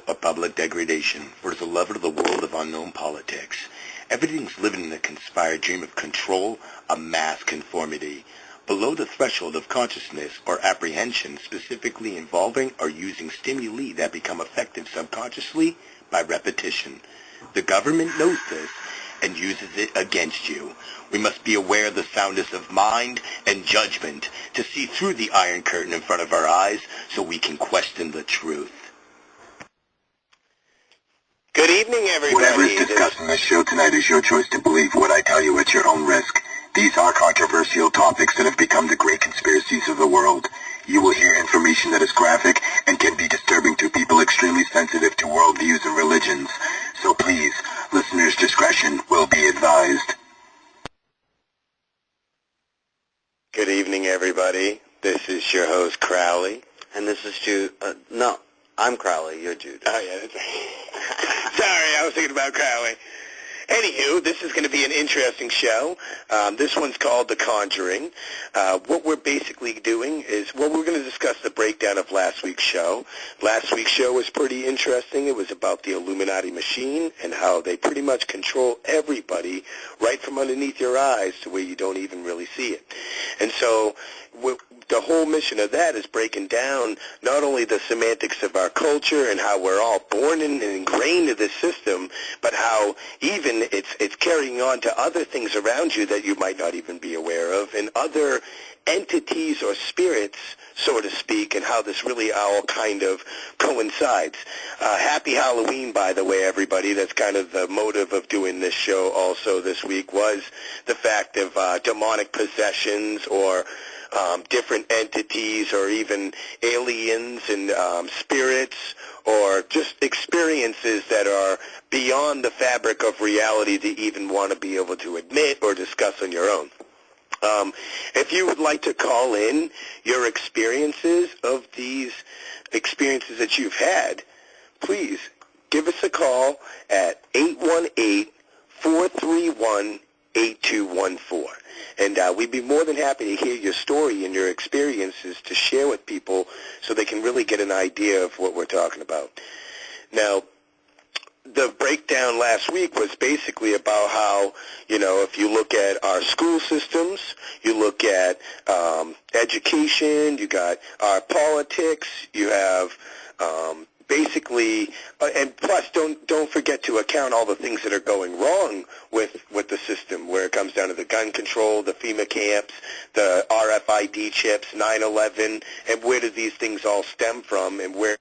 a public degradation for the lover of the world of unknown politics. Everything's living in a conspired dream of control, a mass conformity. Below the threshold of consciousness or apprehension, specifically involving or using stimuli that become effective subconsciously by repetition. The government knows this and uses it against you. We must be aware of the soundness of mind and judgment to see through the iron curtain in front of our eyes so we can question the truth. Good evening, everybody. Whatever is discussed in this show tonight is your choice to believe. What I tell you at your own risk. These are controversial topics that have become the great conspiracies of the world. You will hear information that is graphic and can be disturbing to people extremely sensitive to worldviews and religions. So please, listeners' discretion will be advised. Good evening, everybody. This is your host, Crowley. And this is Jude. No, I'm Crowley. You're Jude. Oh, yeah, that's right. Sorry, I was thinking about Crowley. Anywho, this is going to be an interesting show. This one's called The Conjuring. What we're basically doing is, we're going to discuss the breakdown of last week's show. Last week's show was pretty interesting. It was about the Illuminati machine and how they pretty much control everybody right from underneath your eyes to where you don't even really see it. And so the whole mission of that is breaking down not only the semantics of our culture and how we're all born in and ingrained in this system, but how even it's carrying on to other things around you that you might not even be aware of, and other entities or spirits, so to speak, and how this really all kind of coincides. Happy Halloween, by the way, everybody. That's kind of the motive of doing this show also this week, was the fact of demonic possessions or different entities or even aliens and spirits or just experiences that are beyond the fabric of reality to even want to be able to admit or discuss on your own. If you would like to call in your experiences of these experiences that you've had, please give us a call at 818-431-8214. And we'd be more than happy to hear your story and your experiences to share with people so they can really get an idea of what we're talking about. Now, the breakdown last week was basically about how, if you look at our school systems, you look at education, you got our politics, you have basically, and plus don't forget to account all the things that are going wrong with the system, where it comes down to the gun control, the FEMA camps, the RFID chips, 9/11, and where do these things all stem from, and where.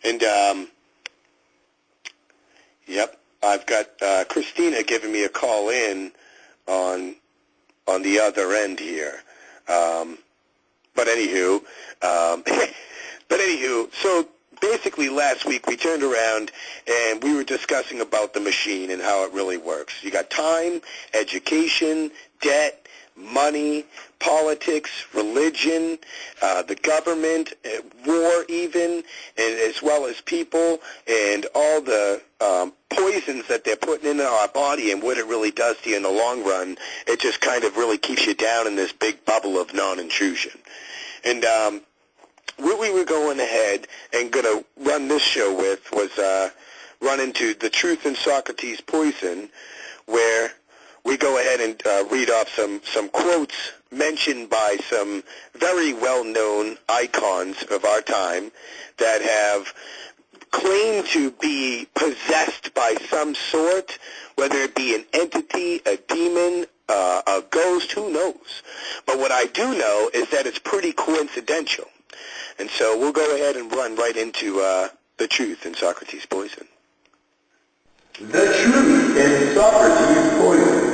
And yep, I've got Christina giving me a call in on the other end here. But anywho. So basically last week we turned around and we were discussing about the machine and how it really works. You got time, education, debt, money, politics, religion, the government, war even, and as well as people, and all the poisons that they're putting into our body and what it really does to you in the long run. It just kind of really keeps you down in this big bubble of non-intrusion. And what we were going ahead and going to run this show with was run into The Truth in Socrates' Poison, where we go ahead and read off some quotes mentioned by some very well-known icons of our time that have claimed to be possessed by some sort, whether it be an entity, a demon, a ghost, who knows. But what I do know is that it's pretty coincidental. And so we'll go ahead and run right into The Truth in Socrates' Poison. The Truth in Socrates' Poison.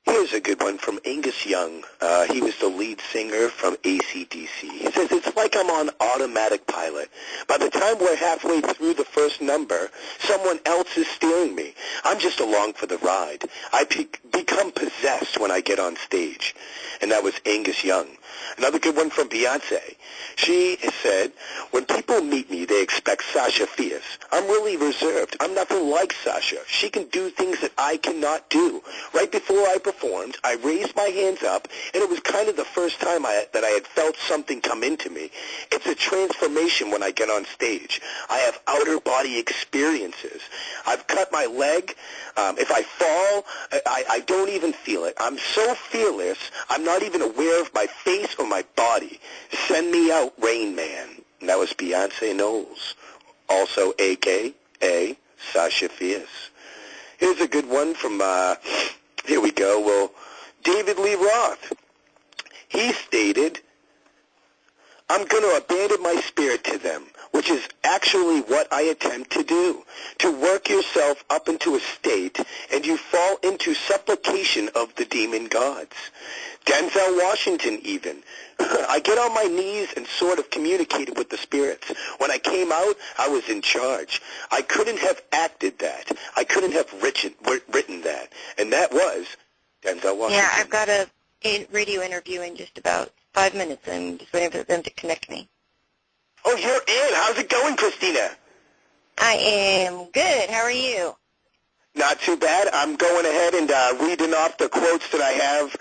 Here's a good one from Angus Young. He was the lead singer from AC/DC. He says, "It's like I'm on automatic pilot. By the time we're halfway through the first number, someone else is steering me. I'm just along for the ride. I become possessed when I get on stage." And that was Angus Young. Another good one from Beyonce. She said, when people meet me, they expect Sasha Fierce. I'm really reserved. I'm nothing like Sasha. She can do things that I cannot do. Right before I performed, I raised my hands up, and it was kind of the first time that I had felt something come into me. It's a transformation when I get on stage. I have outer body experiences. I've cut my leg. If I fall, I don't even feel it. I'm so fearless, I'm not even aware of my face or my body. Send me out, Rain Man. And that was Beyonce Knowles, also a.k.a. Sasha Fierce. Here's a good one from, here we go, well, David Lee Roth. He stated, I'm going to abandon my spirit to them, which is actually what I attempt to do, to work yourself up into a state, and you fall into supplication of the demon gods. Denzel Washington even. I get on my knees and sort of communicated with the spirits. When I came out, I was in charge. I couldn't have acted that. I couldn't have written that. And that was Denzel Washington. Yeah, I've got a radio interview in just about 5 minutes. I'm just waiting for them to connect me. Oh, you're in. How's it going, Christina? I am good. How are you? Not too bad. I'm going ahead and reading off the quotes that I have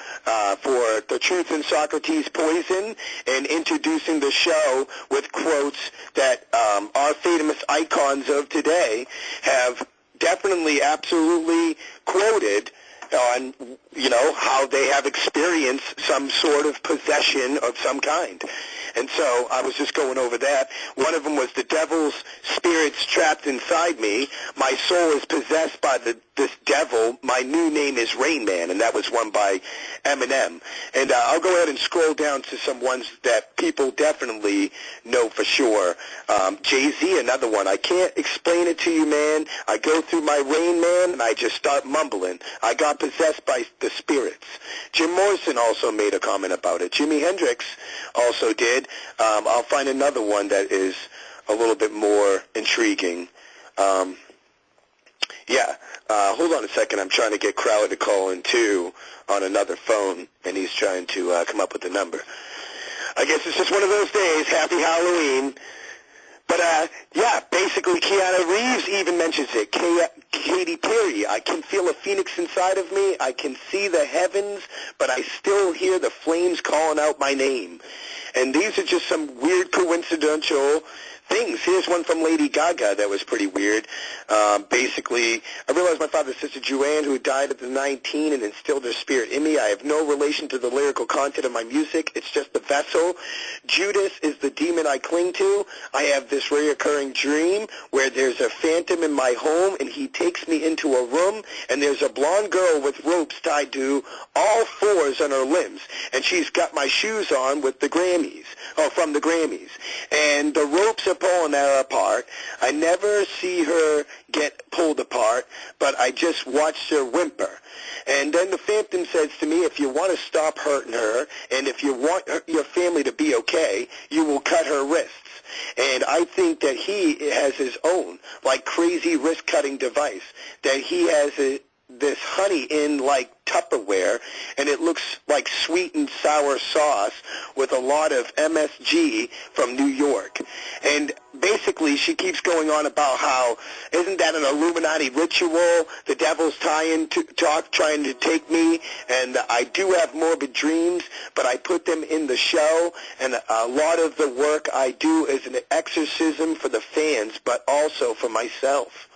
for The Truth in Socrates' Poison and introducing the show with quotes that our famous icons of today have definitely, absolutely quoted on, how they have experienced some sort of possession of some kind. And so I was just going over that. One of them was the devil's spirits trapped inside me. My soul is possessed by this devil. My new name is Rain Man, and that was one by Eminem. And I'll go ahead and scroll down to some ones that people definitely know for sure. Jay-Z, another one. I can't explain it to you, man. I go through my Rain Man, and I just start mumbling. I got possessed by the spirits. Jim Morrison also made a comment about it. Jimi Hendrix also did. I'll find another one that is a little bit more intriguing. Hold on a second. I'm trying to get Crowley to call in, too, on another phone, and he's trying to come up with the number. I guess it's just one of those days. Happy Halloween. But, basically, Keanu Reeves even mentions it. Katy Perry, I can feel a phoenix inside of me. I can see the heavens, but I still hear the flames calling out my name. And these are just some weird coincidental things. Here's one from Lady Gaga that was pretty weird. Basically, I realized my father's sister Joanne, who died at the 19 and instilled her spirit in me. I have no relation to the lyrical content of my music. It's just the vessel. Judas is the demon I cling to. I have this reoccurring dream where there's a phantom in my home, and he takes me into a room, and there's a blonde girl with ropes tied to all fours on her limbs, and she's got my shoes on with the Grammys, from the Grammys, and the ropes are pulling her apart. I never see her get pulled apart, but I just watched her whimper. And then the phantom says to me, if you want to stop hurting her, and if you want your family to be okay, you will cut her wrists. And I think that he has his own, crazy wrist-cutting device, that he has this honey in, Tupperware, and it looks like sweet and sour sauce with a lot of MSG from New York. And basically, she keeps going on about how, isn't that an Illuminati ritual? The devil's trying to take me, and I do have morbid dreams, but I put them in the show, and a lot of the work I do is an exorcism for the fans, but also for myself.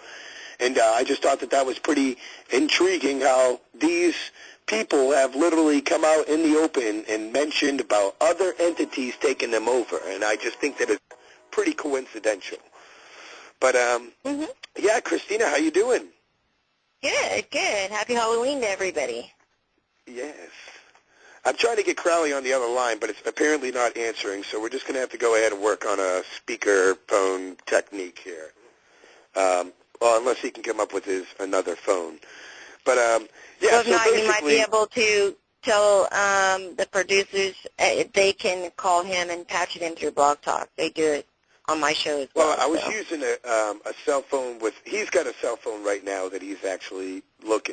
And I just thought that was pretty intriguing how these people have literally come out in the open and mentioned about other entities taking them over. And I just think that it's pretty coincidental. But, Christina, how you doing? Good, good. Happy Halloween to everybody. Yes. I'm trying to get Crowley on the other line, but it's apparently not answering, so we're just going to have to go ahead and work on a speaker phone technique here. Well, unless he can come up with another phone. But, so if not, you might be able to tell the producers they can call him and patch it in through Blog Talk. They do it on my show as well. Well, I was using a cell phone he's got a cell phone right now that he's actually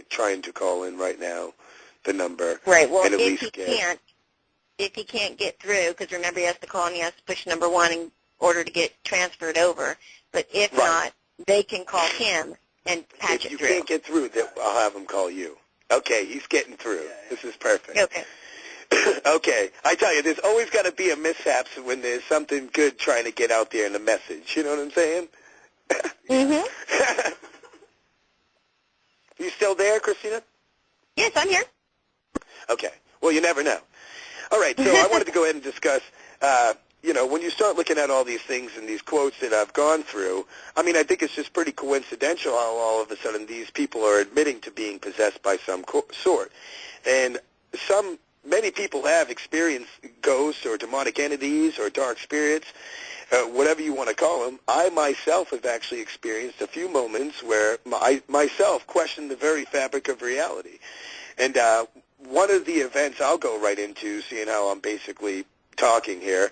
trying to call in right now, the number. Right, well, and at if least he can't, if he can't get through, because remember he has to call and he has to push number 1 in order to get transferred over. But if not, they can call him and patch it through. If you can't get through, I'll have him call you. Okay, he's getting through. This is perfect. Okay. Okay, I tell you, there's always got to be a mishaps when there's something good trying to get out there in the message. You know what I'm saying? Mm-hmm. You still there, Christina? Yes, I'm here. Okay. Well, you never know. All right, so I wanted to go ahead and discuss, when you start looking at all these things and these quotes that I've gone through, I mean, I think it's just pretty coincidental how all of a sudden these people are admitting to being possessed by some sort. And many people have experienced ghosts or demonic entities or dark spirits, whatever you want to call them. I myself have actually experienced a few moments where I myself questioned the very fabric of reality. And one of the events I'll go right into, seeing how I'm basically talking here,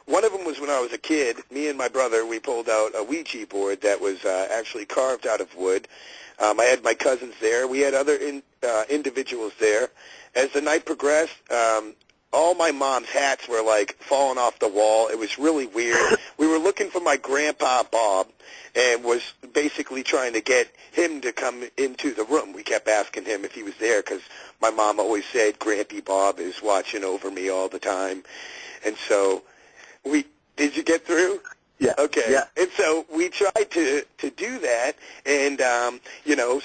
one of them was when I was a kid. Me and my brother, we pulled out a Ouija board that was actually carved out of wood. I had my cousins there. We had other individuals there. As the night progressed, all my mom's hats were, like, falling off the wall. It was really weird. We were looking for my grandpa, Bob, and was basically trying to get him to come into the room. We kept asking him if he was there because my mom always said Grampy Bob is watching over me all the time. And so did you get through? Yeah. Okay. Yeah. And so we tried to do that, and,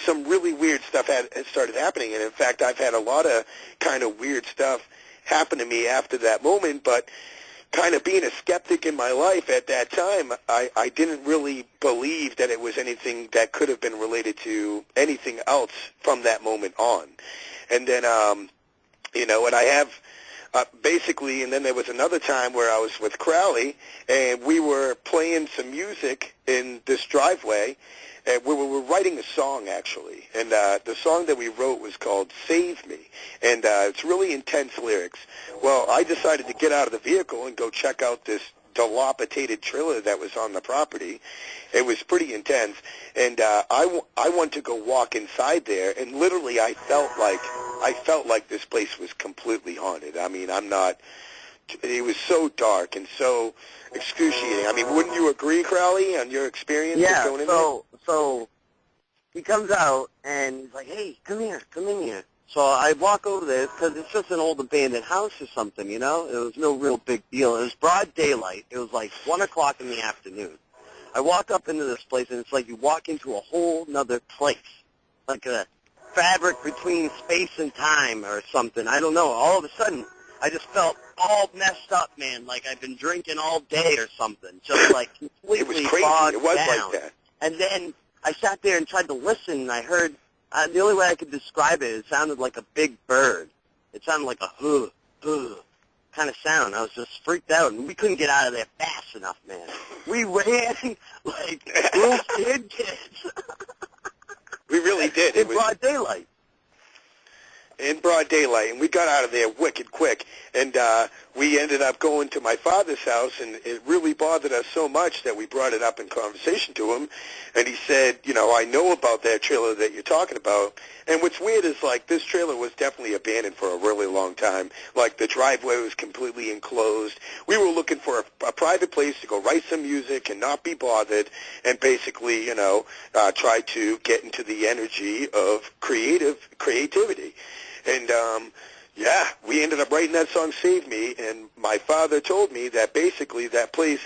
some really weird stuff had started happening. And, in fact, I've had a lot of kind of weird stuff happen to me after that moment, but kind of being a skeptic in my life at that time, I didn't really believe that it was anything that could have been related to anything else from that moment on. And then, and I have basically, and then there was another time where I was with Crowley, and we were playing some music in this driveway, and we were writing a song, actually. And the song that we wrote was called Save Me, and it's really intense lyrics. Well, I decided to get out of the vehicle and go check out this dilapidated trailer that was on the property. It was pretty intense, and I wanted to go walk inside there, and literally I felt like this place was completely haunted. I mean, it was so dark and so excruciating. I mean, wouldn't you agree, Crowley, on your experience of going in there? So he comes out, and he's like, hey, come in here. So I walk over there, because it's just an old abandoned house or something, It was no real big deal. It was broad daylight. It was like 1 o'clock in the afternoon. I walk up into this place, and it's like you walk into a whole nother place, like a fabric between space and time or something. I don't know. All of a sudden, I just felt all messed up, man, like I've been drinking all day or something, just like completely it was crazy. bogged It was down. like that. And then I sat there and tried to listen, and I heard, the only way I could describe it sounded like a big bird. It sounded like a kind of sound. I was just freaked out, and we couldn't get out of there fast enough, man. We ran like little kids. We really did. In broad daylight. In broad daylight, and we got out of there wicked quick, and we ended up going to my father's house, and it really bothered us so much that we brought it up in conversation to him, and he said, I know about that trailer that you're talking about, and what's weird is, like, this trailer was definitely abandoned for a really long time. Like, the driveway was completely enclosed. We were looking for a private place to go write some music and not be bothered, and basically, try to get into the energy of creativity. And, we ended up writing that song, Save Me, and my father told me that basically that place,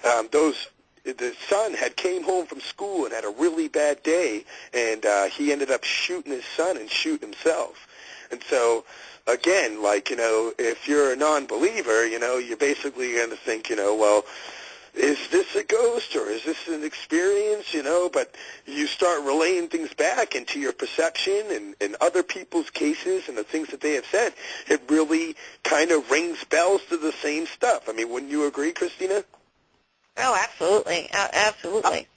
the son had came home from school and had a really bad day, and he ended up shooting his son and shooting himself. And so, again, like, if you're a non-believer, you're basically going to think, well, is this a ghost or is this an experience, but you start relaying things back into your perception and other people's cases and the things that they have said. It really kind of rings bells to the same stuff. I mean, wouldn't you agree, Christina? Oh, absolutely. Absolutely.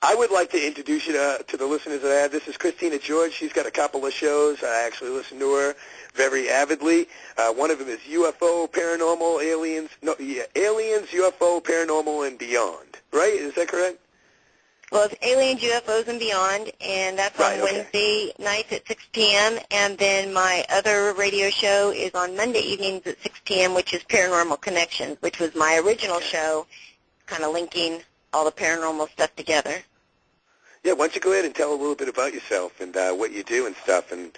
I would like to introduce you to the listeners that I have. This is Christina George. She's got a couple of shows. I actually listen to her very avidly. One of them is UFO, Paranormal, Aliens, UFO, Paranormal, and Beyond. Right? Is that correct? Well, it's Aliens, UFOs, and Beyond, and that's on Wednesday nights at 6 p.m., and then my other radio show is on Monday evenings at 6 p.m., which is Paranormal Connections, which was my original show, kind of linking all the paranormal stuff together. Yeah, why don't you go ahead and tell a little bit about yourself and what you do and stuff, and,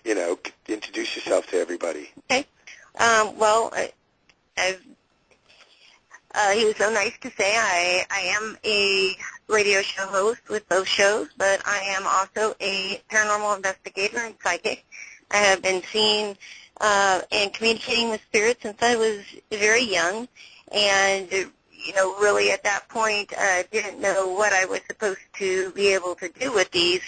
you know, introduce yourself to everybody. Okay. He was so nice to say I am a radio show host with both shows, but I am also a paranormal investigator and psychic. I have been seeing and communicating with spirits since I was very young, and, you know, really at that point didn't know what I was supposed to be able to do with these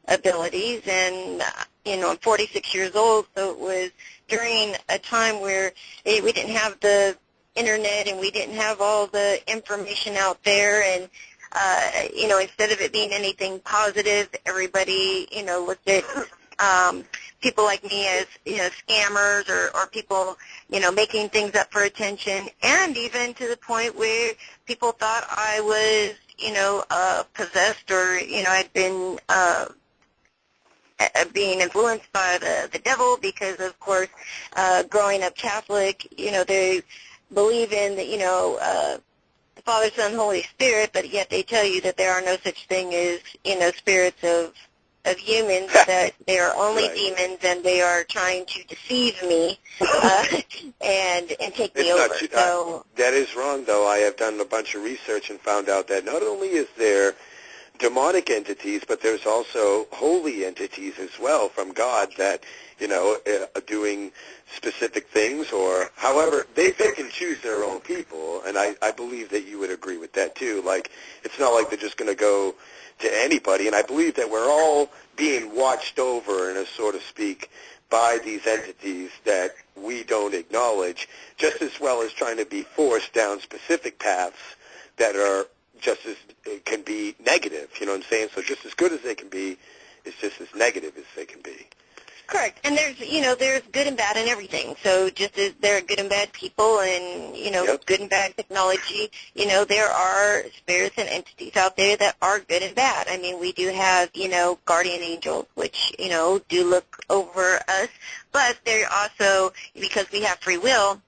abilities, and, you know, I'm 46 years old, so it was during a time where we didn't have the internet and we didn't have all the information out there, and you know, instead of it being anything positive, everybody, you know, looked at people like me as, you know, scammers or people, you know, making things up for attention, and even to the point where people thought I was, you know, possessed, or, you know, I'd been being influenced by the devil, because, of course, growing up Catholic, you know, they believe in, you know, the Father, Son, Holy Spirit, but yet they tell you that there are no such thing as, you know, spirits of humans, that they are only demons, and they are trying to deceive me and take me over. So that is wrong, though. I have done a bunch of research and found out that not only is there demonic entities, but there's also holy entities as well from God that, you know, are doing specific things, or however, they can choose their own people, and I believe that you would agree with that too. Like, it's not like they're just going to go to anybody, and I believe that we're all being watched over, in a sort of speak, by these entities that we don't acknowledge, just as well as trying to be forced down specific paths that are just as, it can be negative, you know what I'm saying? So just as good as they can be, it's just as negative as they can be. Correct. And there's, you know, there's good and bad in everything. So just as there are good and bad people and, you know, good and bad technology, you know, there are spirits and entities out there that are good and bad. I mean, we do have, you know, guardian angels, which, you know, do look over us, but they're also, because we have free will,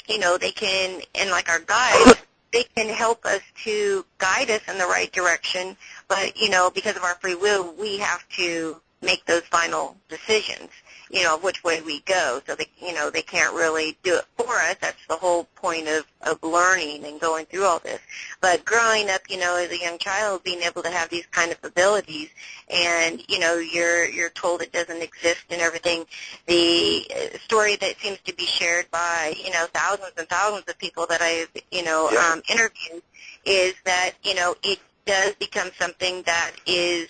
you know, they can, and like our guides, they can help us to guide us in the right direction, but, you know, because of our free will, we have to make those final decisions, you know, of which way we go. So, they, you know, they can't really do it for us. That's the whole point of learning and going through all this. But growing up, you know, as a young child, being able to have these kind of abilities, and, you know, you're told it doesn't exist and everything. The story that seems to be shared by, you know, thousands and thousands of people that I've, you know, interviewed is that, you know, it does become something that is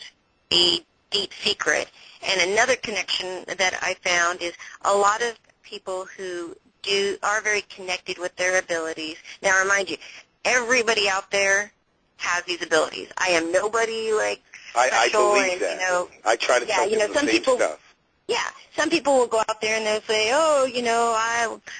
a deep secret. And another connection that I found is a lot of people who are very connected with their abilities. Now, remind you, everybody out there has these abilities. I am nobody like special. I believe and, that. You know, I try to tell people the same stuff. Yeah, some people will go out there and they'll say, oh, you know,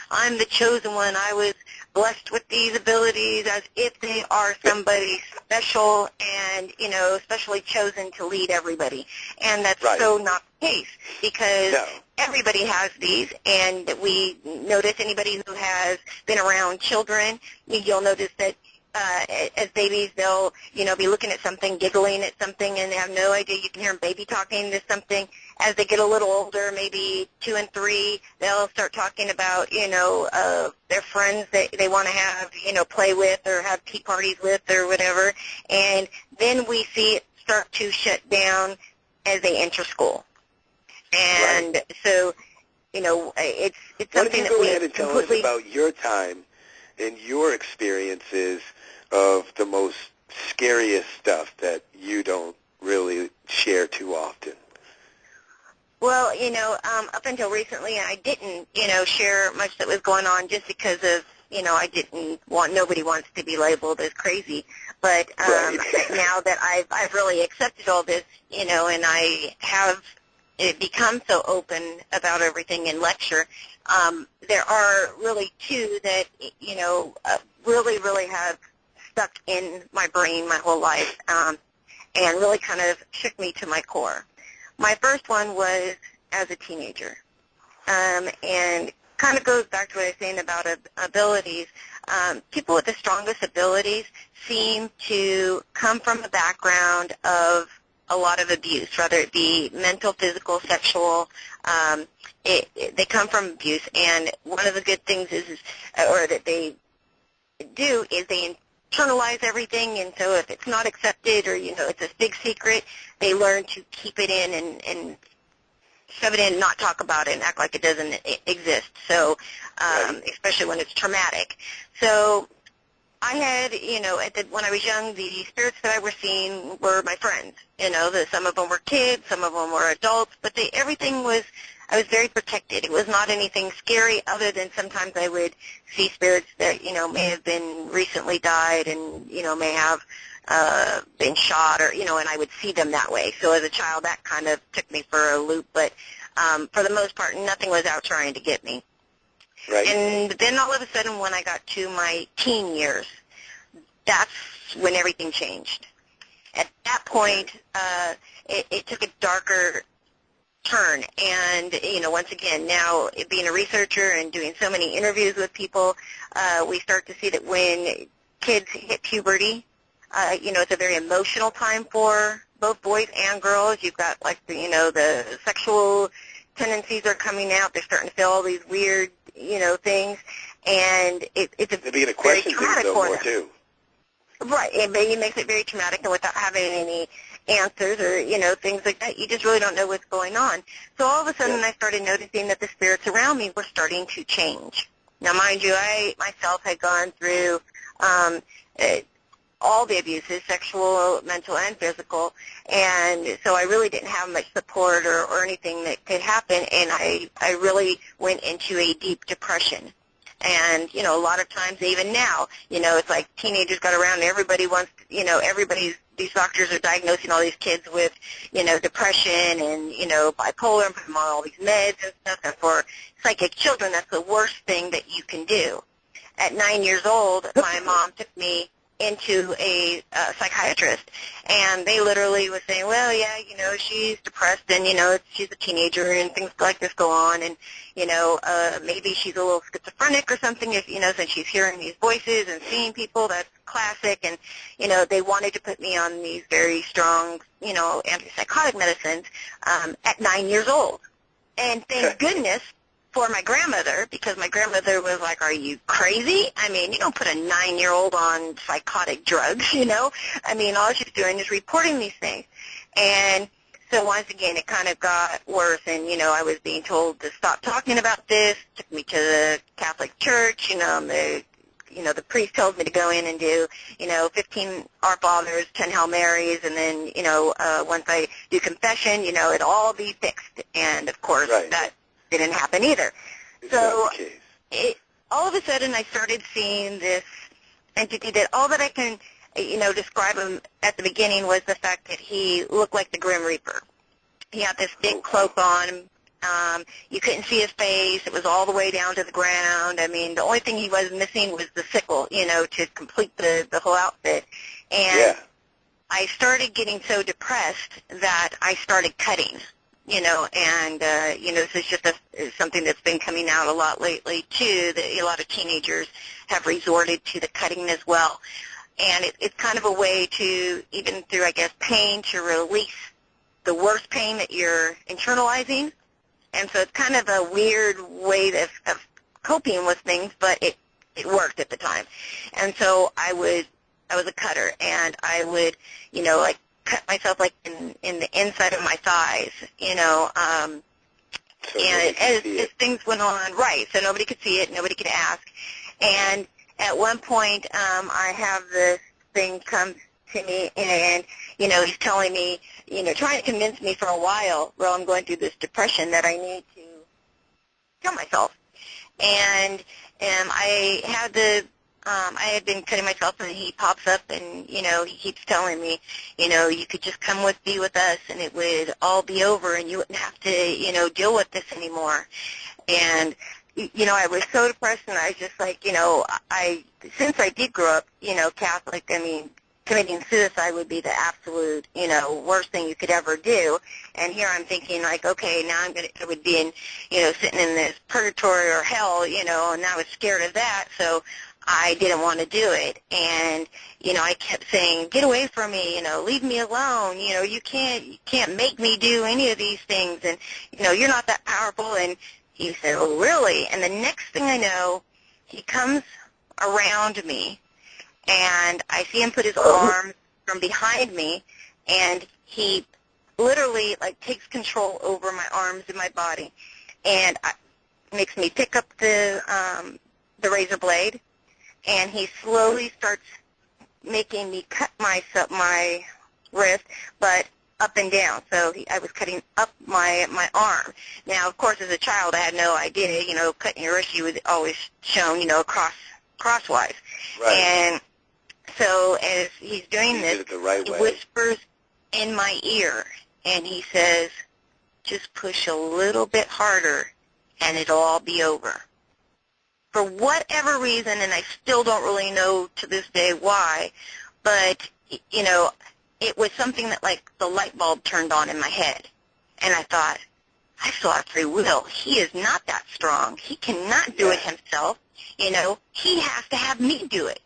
I'm the chosen one. I was blessed with these abilities, as if they are somebody special and, you know, specially chosen to lead everybody. And that's so not the case, because everybody has these, and we notice anybody who has been around children, you'll notice that as babies, they'll, you know, be looking at something, giggling at something, and they have no idea. You can hear them baby talking to something. As they get a little older, maybe 2 and 3, they'll start talking about, you know, their friends that they want to have, you know, play with or have tea parties with or whatever. And then we see it start to shut down as they enter school. And so, you know, it's something that we go ahead and tell us about your time and your experiences of the most scariest stuff that you don't really share too often? Well, you know, up until recently, I didn't, you know, share much that was going on, just because of, you know, I didn't want, nobody wants to be labeled as crazy. But now that I've really accepted all this, you know, and I have become so open about everything in lecture, there are really two that, you know, really have stuck in my brain my whole life. and really kind of shook me to my core. My first one was as a teenager, and kind of goes back to what I was saying about abilities. People with the strongest abilities seem to come from a background of a lot of abuse, whether it be mental, physical, sexual. They come from abuse, and one of the good things or that they do is they internalize everything, and so if it's not accepted or, it's a big secret, they learn to keep it in and shove it in, not talk about it, and act like it doesn't exist. So, especially when it's traumatic. So I had, when I was young, the spirits that I were seeing were my friends. Some of them were kids, some of them were adults, but I was very protected. It was not anything scary other than sometimes I would see spirits that, may have been recently died and, may have been shot or, and I would see them that way. So as a child, that kind of took me for a loop. But for the most part, nothing was out trying to get me. Right. And then all of a sudden when I got to my teen years, that's when everything changed. At that point, it took a darker turn. And, once again, now being a researcher and doing so many interviews with people, we start to see that when kids hit puberty, it's a very emotional time for both boys and girls. You've got, the sexual tendencies are coming out. They're starting to feel all these weird, things. And it's they're beginning to question things, though, more, too. Right. It makes it very traumatic, and without having any answers or, things like that, you just really don't know what's going on. So all of a sudden I started noticing that the spirits around me were starting to change. Now, mind you, I myself had gone through all the abuses, sexual, mental, and physical, and so I really didn't have much support or anything that could happen, and I really went into a deep depression. And, a lot of times, even now, it's like teenagers got around and everybody wants, these doctors are diagnosing all these kids with, depression and, bipolar and put them on all these meds and stuff. And for psychic children, that's the worst thing that you can do. At 9 years old, my mom took me into a psychiatrist, and they literally was saying, well, yeah, she's depressed, and, she's a teenager, and things like this go on, and, maybe she's a little schizophrenic or something, if, since she's hearing these voices and seeing people, that's classic, and, they wanted to put me on these very strong, antipsychotic medicines at 9 years old. And thank goodness for my grandmother, because my grandmother was like, are you crazy? I mean, you don't put a 9-year-old on psychotic drugs, I mean, all she's doing is reporting these things. And so once again, it kind of got worse, and, I was being told to stop talking about this, took me to the Catholic Church, the priest told me to go in and do, 15 Our Fathers, 10 Hail Marys, and then, once I do confession, it'll all be fixed. And, of course, that didn't happen either. So all of a sudden I started seeing this entity that all that I can, describe him at the beginning was the fact that he looked like the Grim Reaper. He had this big cloak on. You couldn't see his face. It was all the way down to the ground. I mean, the only thing he was missing was the sickle, to complete the whole outfit. And I started getting so depressed that I started cutting. And, this is just something that's been coming out a lot lately, too, that a lot of teenagers have resorted to the cutting as well. And it's kind of a way to, even through, I guess, pain, to release the worst pain that you're internalizing. And so it's kind of a weird way of coping with things, but it worked at the time. And so I was a cutter, and I would, cut myself like in the inside of my thighs, and as things went on, so nobody could see it, nobody could ask. And at one point, I have this thing come to me, and, he's telling me, trying to convince me for a while while I'm going through this depression that I need to kill myself. And I had been cutting myself, and he pops up, and, he keeps telling me, you could just come be with us, and it would all be over, and you wouldn't have to, deal with this anymore. And, I was so depressed, and I was just like, since I did grow up, Catholic, I mean, committing suicide would be the absolute, worst thing you could ever do. And here I'm thinking, like, okay, now I would be in, sitting in this purgatory or hell, and I was scared of that, so I didn't want to do it. And, I kept saying, get away from me, leave me alone, you can't make me do any of these things, and, you're not that powerful. And he said, oh, really? And the next thing I know, he comes around me, and I see him put his arm from behind me, and he literally, like, takes control over my arms and my body, and makes me pick up the razor blade, and he slowly starts making me cut my wrist, but up and down. So I was cutting up my arm. Now, of course, as a child, I had no idea. Cutting your wrist, you was always shown, crosswise. Right. And so as he's doing You this, did it the right he way. whispers in my ear, and he says, just push a little bit harder, and it'll all be over. For whatever reason, and I still don't really know to this day why, but, it was something that, like, the light bulb turned on in my head. And I thought, I still have free will. He is not that strong. He cannot do it himself. He has to have me do it.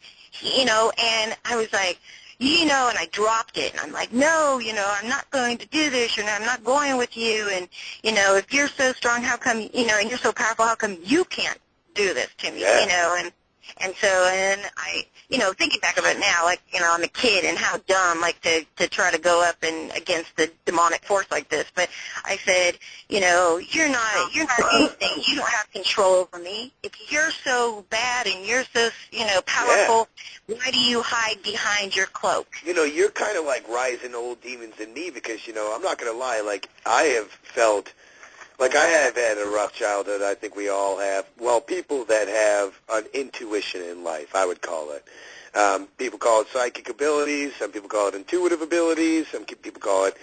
And I was like, and I dropped it. And I'm like, no, I'm not going to do this, I'm not going with you. And, if you're so strong, how come, and you're so powerful, how come you can't do this to me, and so, and I, thinking back of it now, like, I'm a kid and how dumb, like, to try to go up and against the demonic force like this. But I said, you're not anything. You don't have control over me. If you're so bad and you're so, powerful, why do you hide behind your cloak? You're kind of like rising old demons in me because, I'm not going to lie, like, I have felt, like, I have had a rough childhood. I think we all have. Well, people that have an intuition in life, I would call it. People call it psychic abilities. Some people call it intuitive abilities. Some people call it,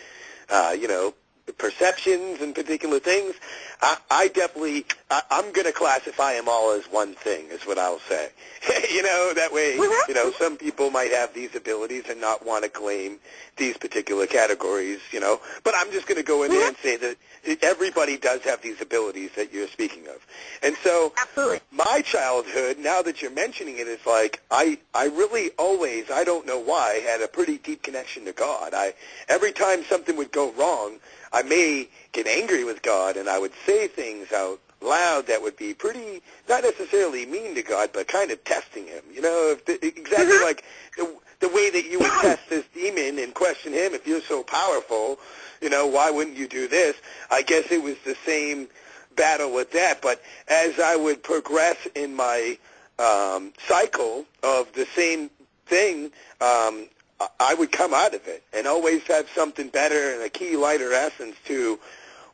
perceptions and particular things. I definitely, I'm going to classify them all as one thing, is what I'll say. That way, some people might have these abilities and not want to claim these particular categories, But I'm just going to go in there and say that everybody does have these abilities that you're speaking of. And so my childhood, now that you're mentioning it, it's like I really always, I don't know why, had a pretty deep connection to God. Every time something would go wrong, I may get angry with God, and I would say things out loud that would be pretty, not necessarily mean to God, but kind of testing him. Exactly like the way that you would test this demon and question him, if you're so powerful, why wouldn't you do this? I guess it was the same battle with that. But as I would progress in my cycle of the same thing, I would come out of it and always have something better and a key lighter essence to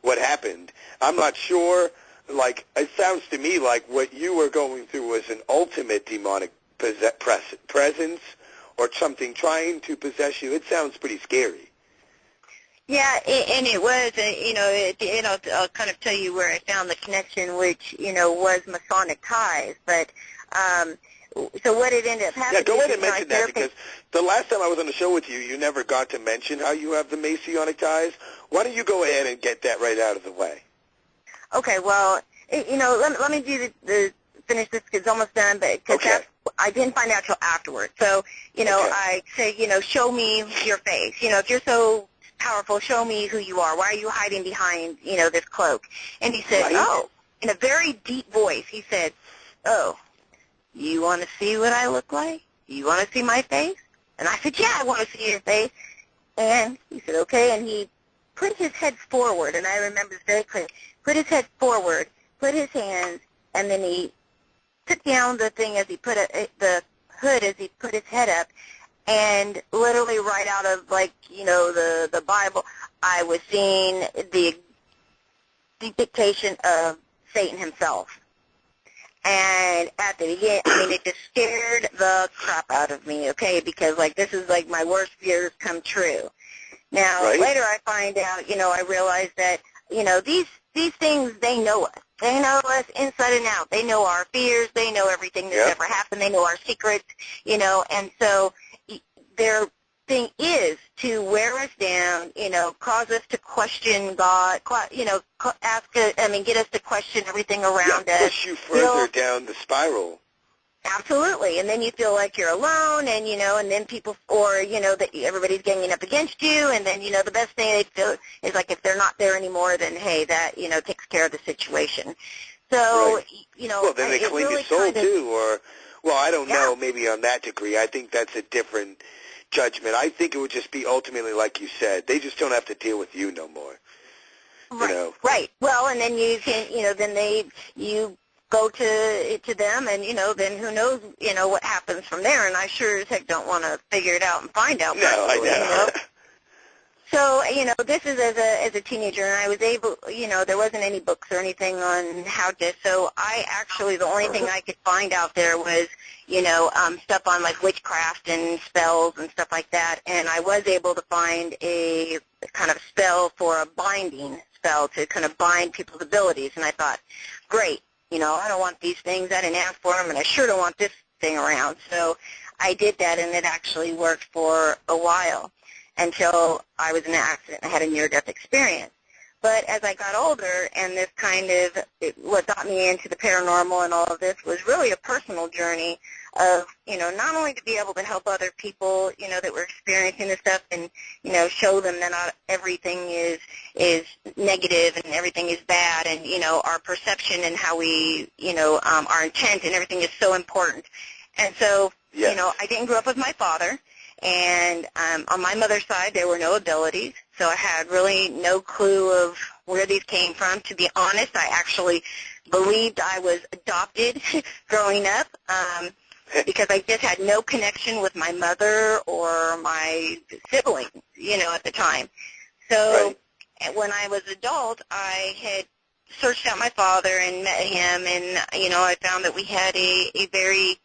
what happened. I'm not sure, like, it sounds to me like what you were going through was an ultimate demonic presence or something trying to possess you. It sounds pretty scary. Yeah, and it was, I'll kind of tell you where I found the connection, which, was Masonic ties, but, so what it ended up happening... Yeah, go ahead and mention that, because the last time I was on the show with you, you never got to mention how you have the Masonic ties. Why don't you go ahead and get that right out of the way? Okay, well, let me do finish this, because it's almost done, but because I didn't find out till afterwards. So, I say, show me your face. If you're so powerful, show me who you are. Why are you hiding behind, this cloak? And he said, in a very deep voice, he said, you want to see what I look like? You want to see my face? And I said, yeah, I want to see your face. And he said, okay. And he put his head forward, and I remember this very clearly. Put his head forward, put his hands, and then he took down the thing as he put the hood as he put his head up, and literally right out of, like, the Bible, I was seeing the depiction of Satan himself. And at the beginning, it just scared the crap out of me, okay, because, like, this is, like, my worst fears come true. Now, later I find out, I realize that, these things, they know us. They know us inside and out. They know our fears. They know everything that's ever happened. They know our secrets, and so they're thing is to wear us down, cause us to question God, get us to question everything around us. Push you further down the spiral. Absolutely, and then you feel like you're alone, and and then people, that everybody's ganging up against you, and then the best thing they feel is like if they're not there anymore, then hey, that takes care of the situation. So right. Well, then they claim your soul too, or I don't know, maybe on that degree. I think that's a different judgment. I think it would just be ultimately like you said, they just don't have to deal with you no more. Right. Right. Well, and then you can, then you go to them, and then who knows, what happens from there. And I sure as heck don't want to figure it out and find out. No, I know. So, this is as a teenager, and I was able, there wasn't any books or anything on how to. So I actually, the only thing I could find out there was, stuff on like witchcraft and spells and stuff like that. And I was able to find a kind of spell for a binding spell to kind of bind people's abilities. And I thought, great. I don't want these things. I didn't ask for them, and I sure don't want this thing around. So I did that, and it actually worked for a while until I was in an accident and I had a near-death experience. But as I got older, and this kind of, what got me into the paranormal and all of this was really a personal journey of, not only to be able to help other people, that were experiencing this stuff and, show them that not everything is negative and everything is bad, and, our perception and how we, our intent and everything is so important. And so, I didn't grow up with my father. And on my mother's side, there were no abilities, so I had really no clue of where these came from. To be honest, I actually believed I was adopted growing up because I just had no connection with my mother or my siblings, at the time. So when I was adult, I had searched out my father and met him, and, I found that we had a very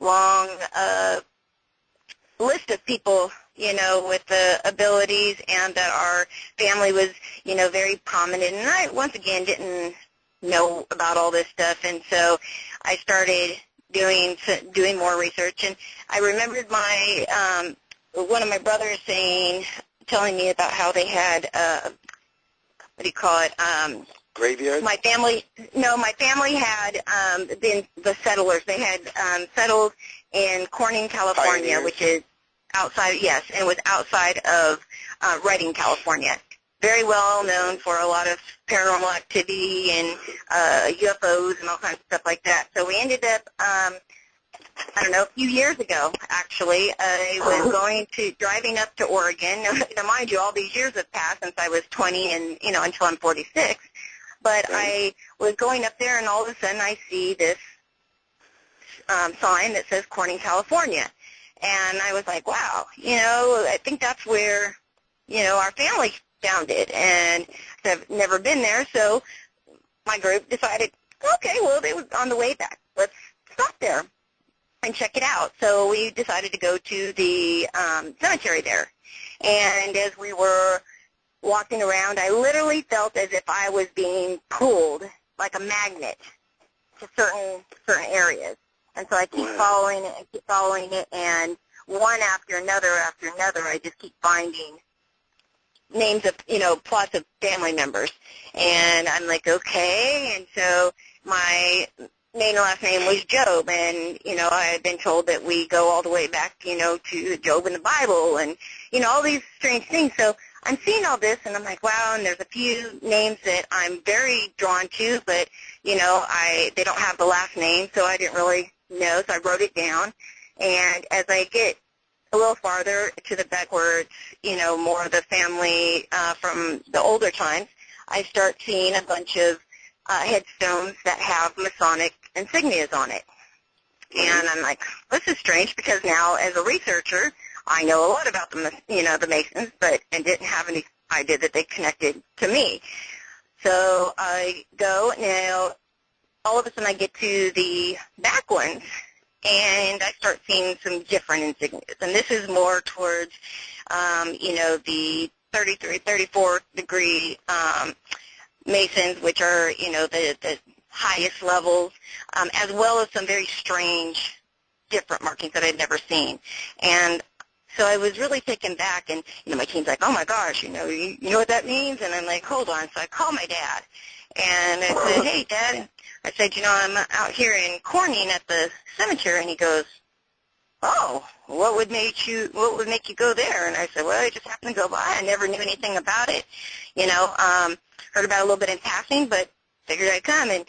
long list of people, with the abilities, and that our family was, very prominent. And I, once again, didn't know about all this stuff, and so I started doing more research. And I remembered my one of my brothers telling me about how they had graveyard? My family had been the settlers. They had settled in Corning, California, Pioneers. Which is outside, yes, and was outside of Redding, California. Very well known for a lot of paranormal activity and UFOs and all kinds of stuff like that. So we ended up, a few years ago, actually, I was driving up to Oregon. Now, mind you, all these years have passed since I was 20 and, until I'm 46. But I was going up there, and all of a sudden I see this sign that says Corning, California. And I was like, wow, I think that's where, our family found it. And I've never been there, so my group decided, okay, well, they were on the way back. Let's stop there and check it out. So we decided to go to the cemetery there. And as we were walking around, I literally felt as if I was being pulled like a magnet to certain areas. And so I keep following it, and one after another, I just keep finding names of, plots of family members. And I'm like, okay. And so my main last name was Job, and, I had been told that we go all the way back, to Job in the Bible, and, all these strange things. So I'm seeing all this, and I'm like, wow, and there's a few names that I'm very drawn to, but, they don't have the last name, so I didn't really know, so I wrote it down. And as I get a little farther to the back where it's, more of the family from the older times, I start seeing a bunch of headstones that have Masonic insignias on it. And I'm like, this is strange, because now as a researcher, I know a lot about the Masons, and didn't have any idea that they connected to me. So I go, now all of a sudden I get to the back ones, and I start seeing some different insignias. And this is more towards, the 33, 34 degree Masons, which are, the highest levels, as well as some very strange different markings that I'd never seen. And So I was really taken back, and, my team's like, oh, my gosh, you know what that means? And I'm like, hold on. So I call my dad, and I said, hey, Dad. I said, I'm out here in Corning at the cemetery, and he goes, oh, what would make you go there? And I said, well, I just happened to go by. I never knew anything about it, heard about it a little bit in passing, but figured I'd come. And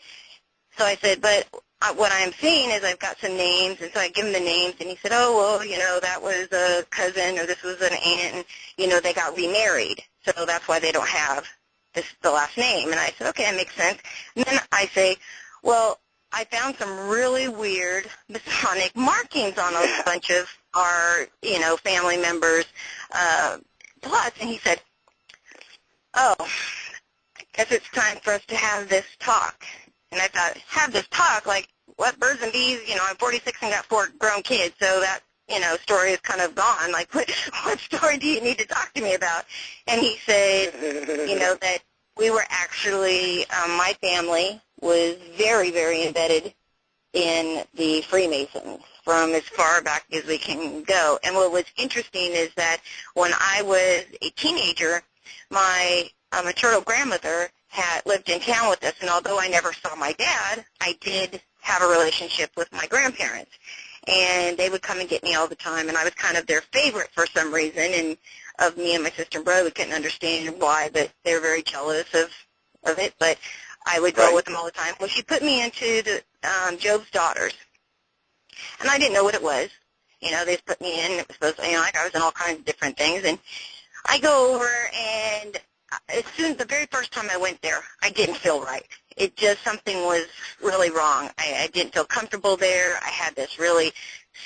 so I said, but what I'm seeing is I've got some names, and so I give him the names, and he said, oh, well, that was a cousin, or this was an aunt, and, they got remarried, so that's why they don't have the last name. And I said, okay, that makes sense. And then I say, well, I found some really weird Masonic markings on a bunch of our, family members' plots. And he said, oh, I guess it's time for us to have this talk. And I thought, have this talk? Like, what, birds and bees? I'm 46 and got 4 grown kids, so that, story is kind of gone. Like, what story do you need to talk to me about? And he said, that we were actually, my family was very, very embedded in the Freemasons from as far back as we can go. And what was interesting is that when I was a teenager, my maternal grandmother had lived in town with us, and although I never saw my dad, I did have a relationship with my grandparents. And they would come and get me all the time, and I was kind of their favorite for some reason, and of me and my sister and brother. We couldn't understand why, but they were very jealous of it, but I would go with them all the time. Well, she put me into the Job's Daughters, and I didn't know what it was. They put me in. It was supposed to, like I was in all kinds of different things, and I go over, and the very first time I went there, I didn't feel right. It just, something was really wrong. I didn't feel comfortable there. I had this really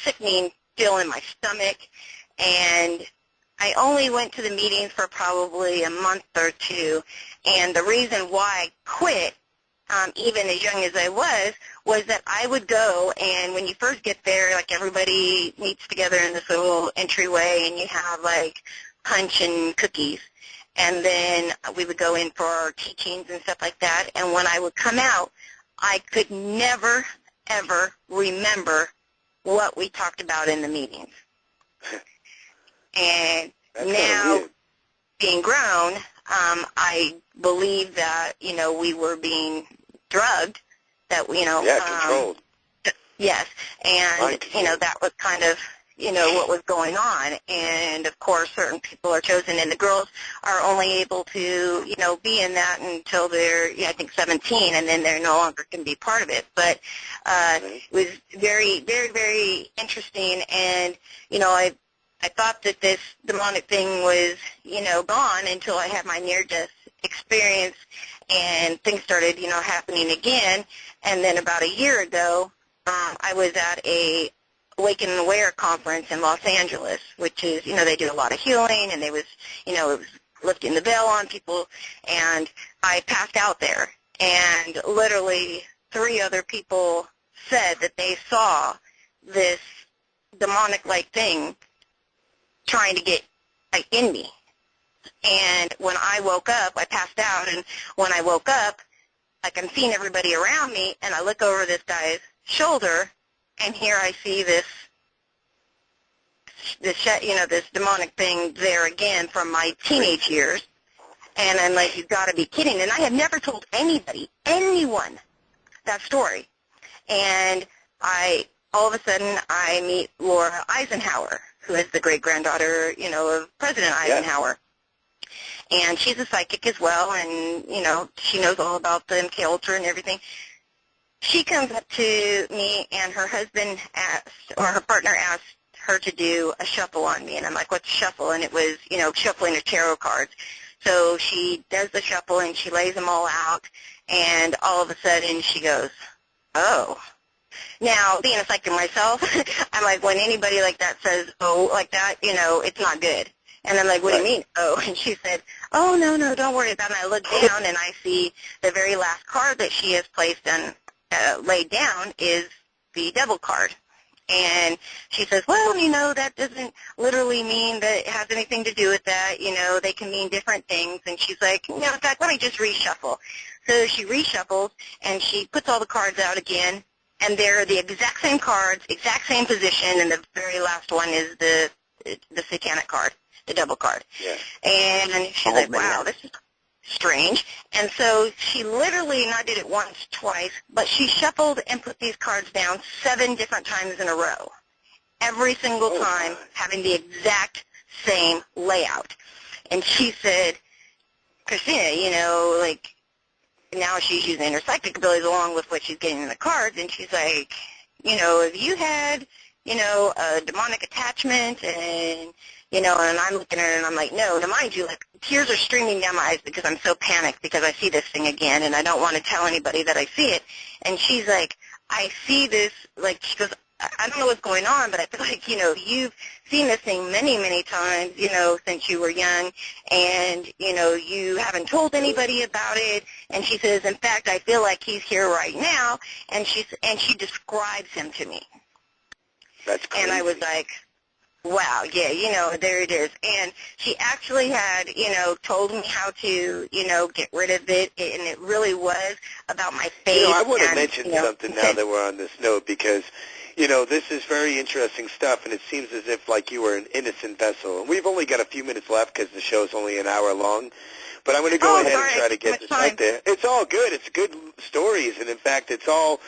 sickening feel in my stomach, and I only went to the meetings for probably a month or two, and the reason why I quit, even as young as I was that I would go, and when you first get there, like, everybody meets together in this little entryway, and you have, like, punch and cookies. And then we would go in for our teachings and stuff like that. And when I would come out, I could never, ever remember what we talked about in the meetings. And that's now, being grown, I believe that, we were being drugged, that, controlled. Yes. And, that was kind of, what was going on. And, of course, certain people are chosen, and the girls are only able to, be in that until they're, I think, 17, and then they no longer can be part of it. But it was very, very, very interesting, and, I thought that this demonic thing was, gone until I had my near-death experience, and things started, happening again. And then about a year ago, I was at a Awaken and Aware conference in Los Angeles, which is, they do a lot of healing, and they was, it was lifting the veil on people, and I passed out there. And literally 3 other people said that they saw this demonic-like thing trying to get, like, in me. And when I woke up, I passed out, and when I woke up, like, I'm seeing everybody around me, and I look over this guy's shoulder, and here I see this demonic thing there again from my teenage years. And I'm like, you've got to be kidding. And I had never told anyone, that story. And all of a sudden, I meet Laura Eisenhower, who is the great-granddaughter, of President Eisenhower. And she's a psychic as well, and, she knows all about the MK Ultra and everything. She comes up to me, and her husband her partner asked her to do a shuffle on me. And I'm like, what's a shuffle? And it was, shuffling the tarot cards. So she does the shuffle, and she lays them all out, and all of a sudden she goes, oh. Now, being a psychic myself, I'm like, when anybody like that says, oh, like that, it's not good. And I'm like, what do you mean? Oh, and she said, oh, no, don't worry about it. And I look down, and I see the very last card that she has placed on, laid down is the devil card. And she says, well, that doesn't literally mean that it has anything to do with that. They can mean different things. And she's like, in fact, let me just reshuffle. So she reshuffles, and she puts all the cards out again, and they're the exact same cards, exact same position, and the very last one is the satanic card, the devil card. Yeah. And she's like, wow, this is strange. And so she literally not did it once, twice, but she shuffled and put these cards down 7 different times in a row. Every single time having the exact same layout. And she said, Christina, you know, like, now she's using her psychic abilities along with what she's getting in the cards, and she's like, you know, if you had, you know, a demonic attachment and, you know, and I'm looking at her and I'm like, no. Now, mind you, like, tears are streaming down my eyes because I'm so panicked because I see this thing again and I don't want to tell anybody that I see it. And she's like, I see this, like, she goes, I don't know what's going on, but I feel like, you know, you've seen this thing many, many times, you know, since you were young, and, you know, you haven't told anybody about it. And she says, in fact, I feel like he's here right now, and she describes him to me. That's crazy. And I was like, wow, yeah, you know, there it is. And she actually had, you know, told me how to, you know, get rid of it, and it really was about my faith. You know, I want to mention something now that we're on this note, because, you know, this is very interesting stuff, and it seems as if, like, you were an innocent vessel. And we've only got a few minutes left because the show's only an hour long. But I'm going to go ahead and try to get this out there. It's all good. It's good stories, and, in fact, it's all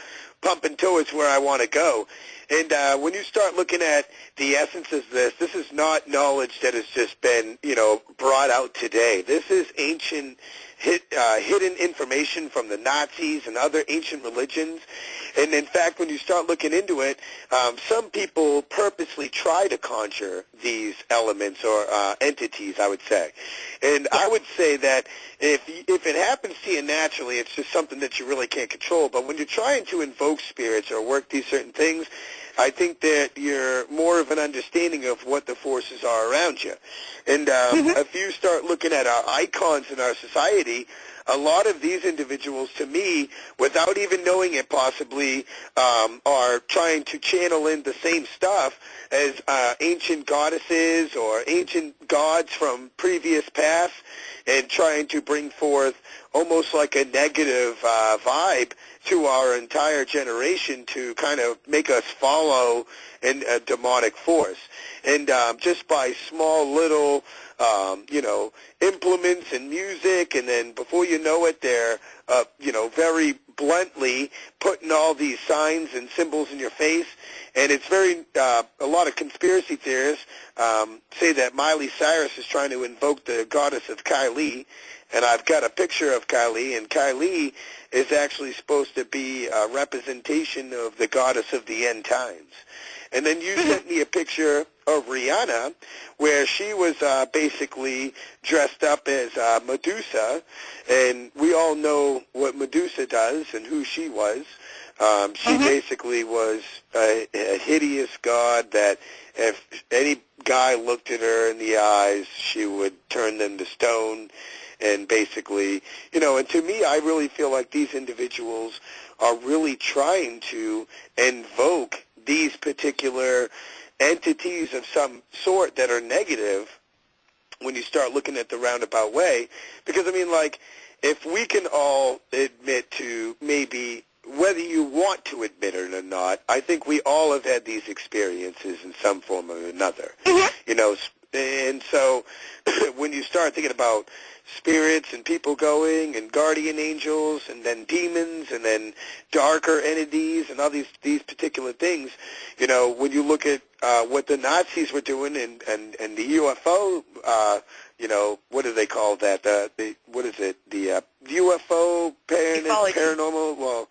pumping towards where I want to go. And when you start looking at the essence of this is not knowledge that has just been, you know, brought out today. This is ancient hidden information from the Nazis and other ancient religions. And, in fact, when you start looking into it, some people purposely try to conjure these elements or entities, I would say. And I would say that if it happens to you naturally, it's just something that you really can't control. But when you're trying to invoke spirits or work these certain things, I think that you're more of an understanding of what the forces are around you. And if you start looking at our icons in our society, a lot of these individuals, to me, without even knowing it possibly, are trying to channel in the same stuff as ancient goddesses or ancient gods from previous past, and trying to bring forth almost like a negative vibe to our entire generation to kind of make us follow in a demonic force. And just by small little, you know, implements and music, and then before you know it, they're, you know, very bluntly putting all these signs and symbols in your face. And it's very, a lot of conspiracy theorists say that Miley Cyrus is trying to invoke the goddess of Kylie. And I've got a picture of Kylie, and Kylie is actually supposed to be a representation of the goddess of the end times. And then you sent me a picture of Rihanna, where she was basically dressed up as Medusa, and we all know what Medusa does and who she was. She basically was a hideous god that if any guy looked at her in the eyes, she would turn them to stone. And basically, you know, and to me, I really feel like these individuals are really trying to invoke these particular entities of some sort that are negative when you start looking at the roundabout way. Because, I mean, like, if we can all admit to maybe, whether you want to admit it or not, I think we all have had these experiences in some form or another. You know, and so when you start thinking about spirits and people going and guardian angels and then demons and then darker entities and all these particular things, you know, when you look at what the Nazis were doing and the UFO, you know, what do they call that? What is it? The UFO paranormal, well,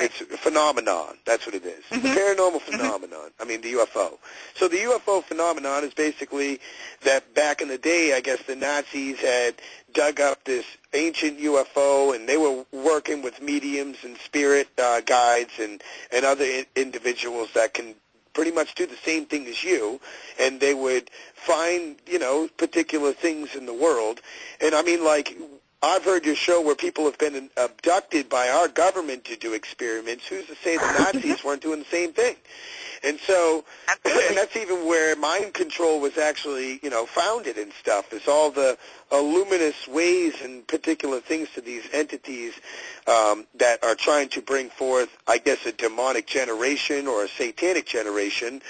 it's a phenomenon. That's what it is. The paranormal phenomenon. I mean, the UFO. So the UFO phenomenon is basically that back in the day, I guess the Nazis had dug up this ancient UFO, and they were working with mediums and spirit guides and other individuals that can pretty much do the same thing as you, and they would find, you know, particular things in the world. And I mean, like, I've heard your show where people have been abducted by our government to do experiments. Who's to say the Nazis weren't doing the same thing? And so, and that's even where mind control was actually, you know, founded and stuff, is all the luminous ways and particular things to these entities that are trying to bring forth, I guess, a demonic generation or a satanic generation.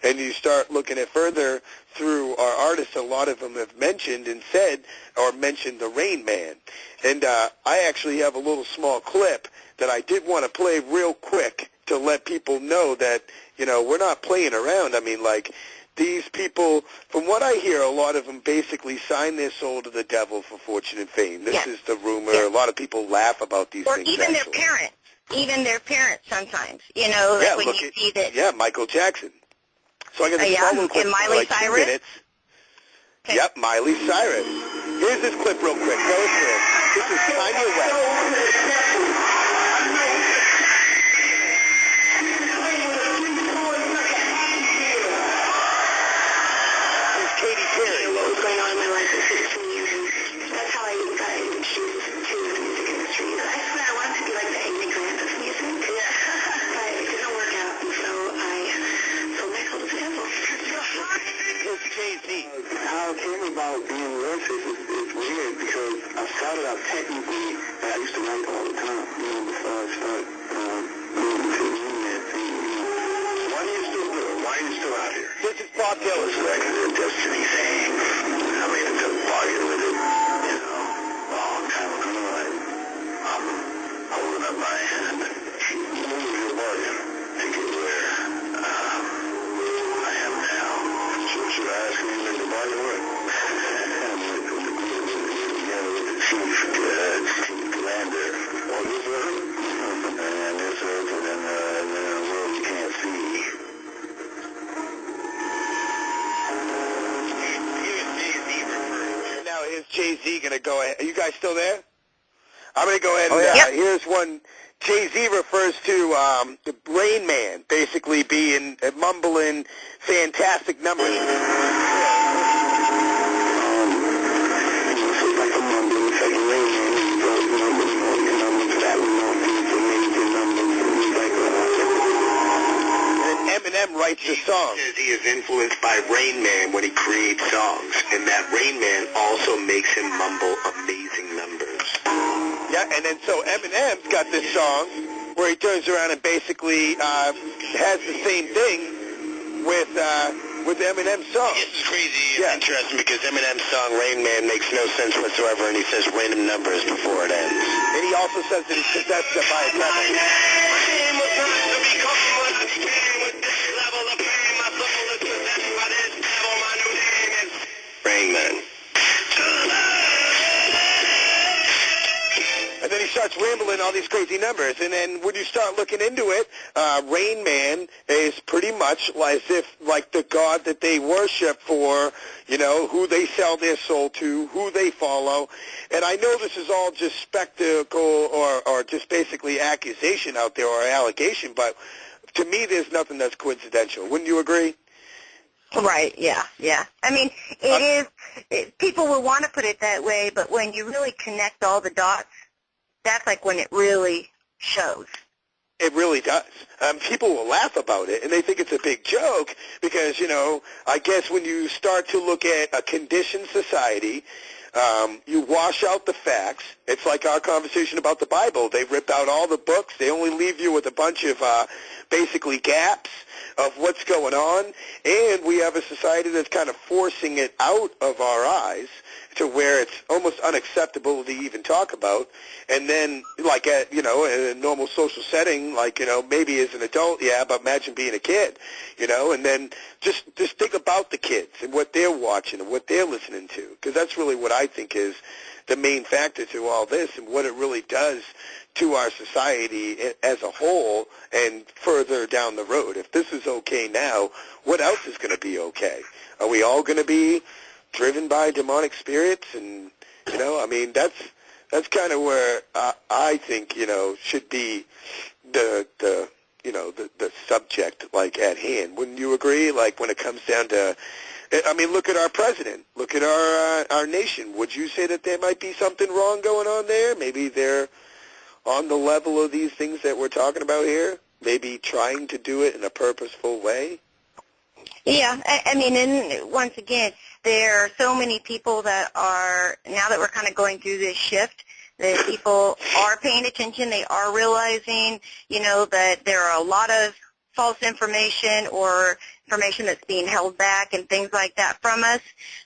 And you start looking at further through our artists, a lot of them have mentioned and said or mentioned the Rain Man. And I actually have a little small clip that I did want to play real quick to let people know that, you know, we're not playing around. I mean, like, these people, from what I hear, a lot of them basically sign their soul to the devil for fortune and fame. This is the rumor. A lot of people laugh about these things. Or even their parents. Even their parents sometimes, you know, like when you see that. Yeah, Michael Jackson. So I got this small little clip and Miley like 2 Cyrus? minutes. Okay. Yep, Miley Cyrus. Here's this clip real quick. Go through it. This is Kanye West. What was going on in my life for 15 years, and that's how I got introduced to the music industry. I swear I wanted to be like the Amy Grant of music, but it didn't work out, and so I sold my soul to the devil. Here's Jay-Z. How it came about being racist is weird because I started out technically, and I used to write all the time, you know, before I started moving to the internet. Why do you still do it? Why are you still out here? This is Bob Dylan. It's like a destiny thing. I mean, it's a bargain with it, you know, a long time ago. I'm holding up my hand. You move your bargain to get where I am now. So should I ask you to make the bargain work? I'm together with the chief commander on this earth, and this earth, and then a world you can't see. Is Jay-Z going to go ahead? Are you guys still there? I'm going to go ahead and here's one. Jay-Z refers to the Rain Man basically being mumbling fantastic numbers. It's like a mumbling, it's like a Rain And Eminem writes the song. He is influenced by Rain Man when he creates songs, and that Rain Man also makes him mumble amazing numbers. Yeah, and then so Eminem's got this song where he turns around and basically has the same thing with Eminem's song. This is crazy and interesting because Eminem's song Rain Man makes no sense whatsoever, and he says random numbers before it ends. And he also says that he's possessed by a devil. Rain Man. And then he starts rambling all these crazy numbers. And then when you start looking into it, Rain Man is pretty much as if like the god that they worship for, you know, who they sell their soul to, who they follow. And I know this is all just spectacle or just basically accusation out there or allegation, but to me there's nothing that's coincidental. Wouldn't you agree? Right, yeah. I mean, people will want to put it that way, but when you really connect all the dots, that's like when it really shows. It really does. People will laugh about it, and they think it's a big joke because, you know, I guess when you start to look at a conditioned society, you wash out the facts. It's like our conversation about the Bible. They rip out all the books. They only leave you with a bunch of basically gaps of what's going on, and we have a society that's kind of forcing it out of our eyes to where it's almost unacceptable to even talk about. And then, like, you know, in a normal social setting, like, you know, maybe as an adult, yeah, but imagine being a kid, you know, and then just think about the kids and what they're watching and what they're listening to, because that's really what I think is the main factor to all this and what it really does to our society as a whole and further down the road. If this is okay now, what else is going to be okay? Are we all going to be driven by demonic spirits? And, you know, I mean, that's kind of where I think, you know, should be the subject, like, at hand. Wouldn't you agree? Like, when it comes down to, I mean, look at our president. Look at our nation. Would you say that there might be something wrong going on there? Maybe they're on the level of these things that we're talking about here? Maybe trying to do it in a purposeful way? Yeah, I mean, and once again, there are so many people that are, now that we're kind of going through this shift, that people are paying attention. They are realizing, you know, that there are a lot of false information or information that's being held back and things like that from us.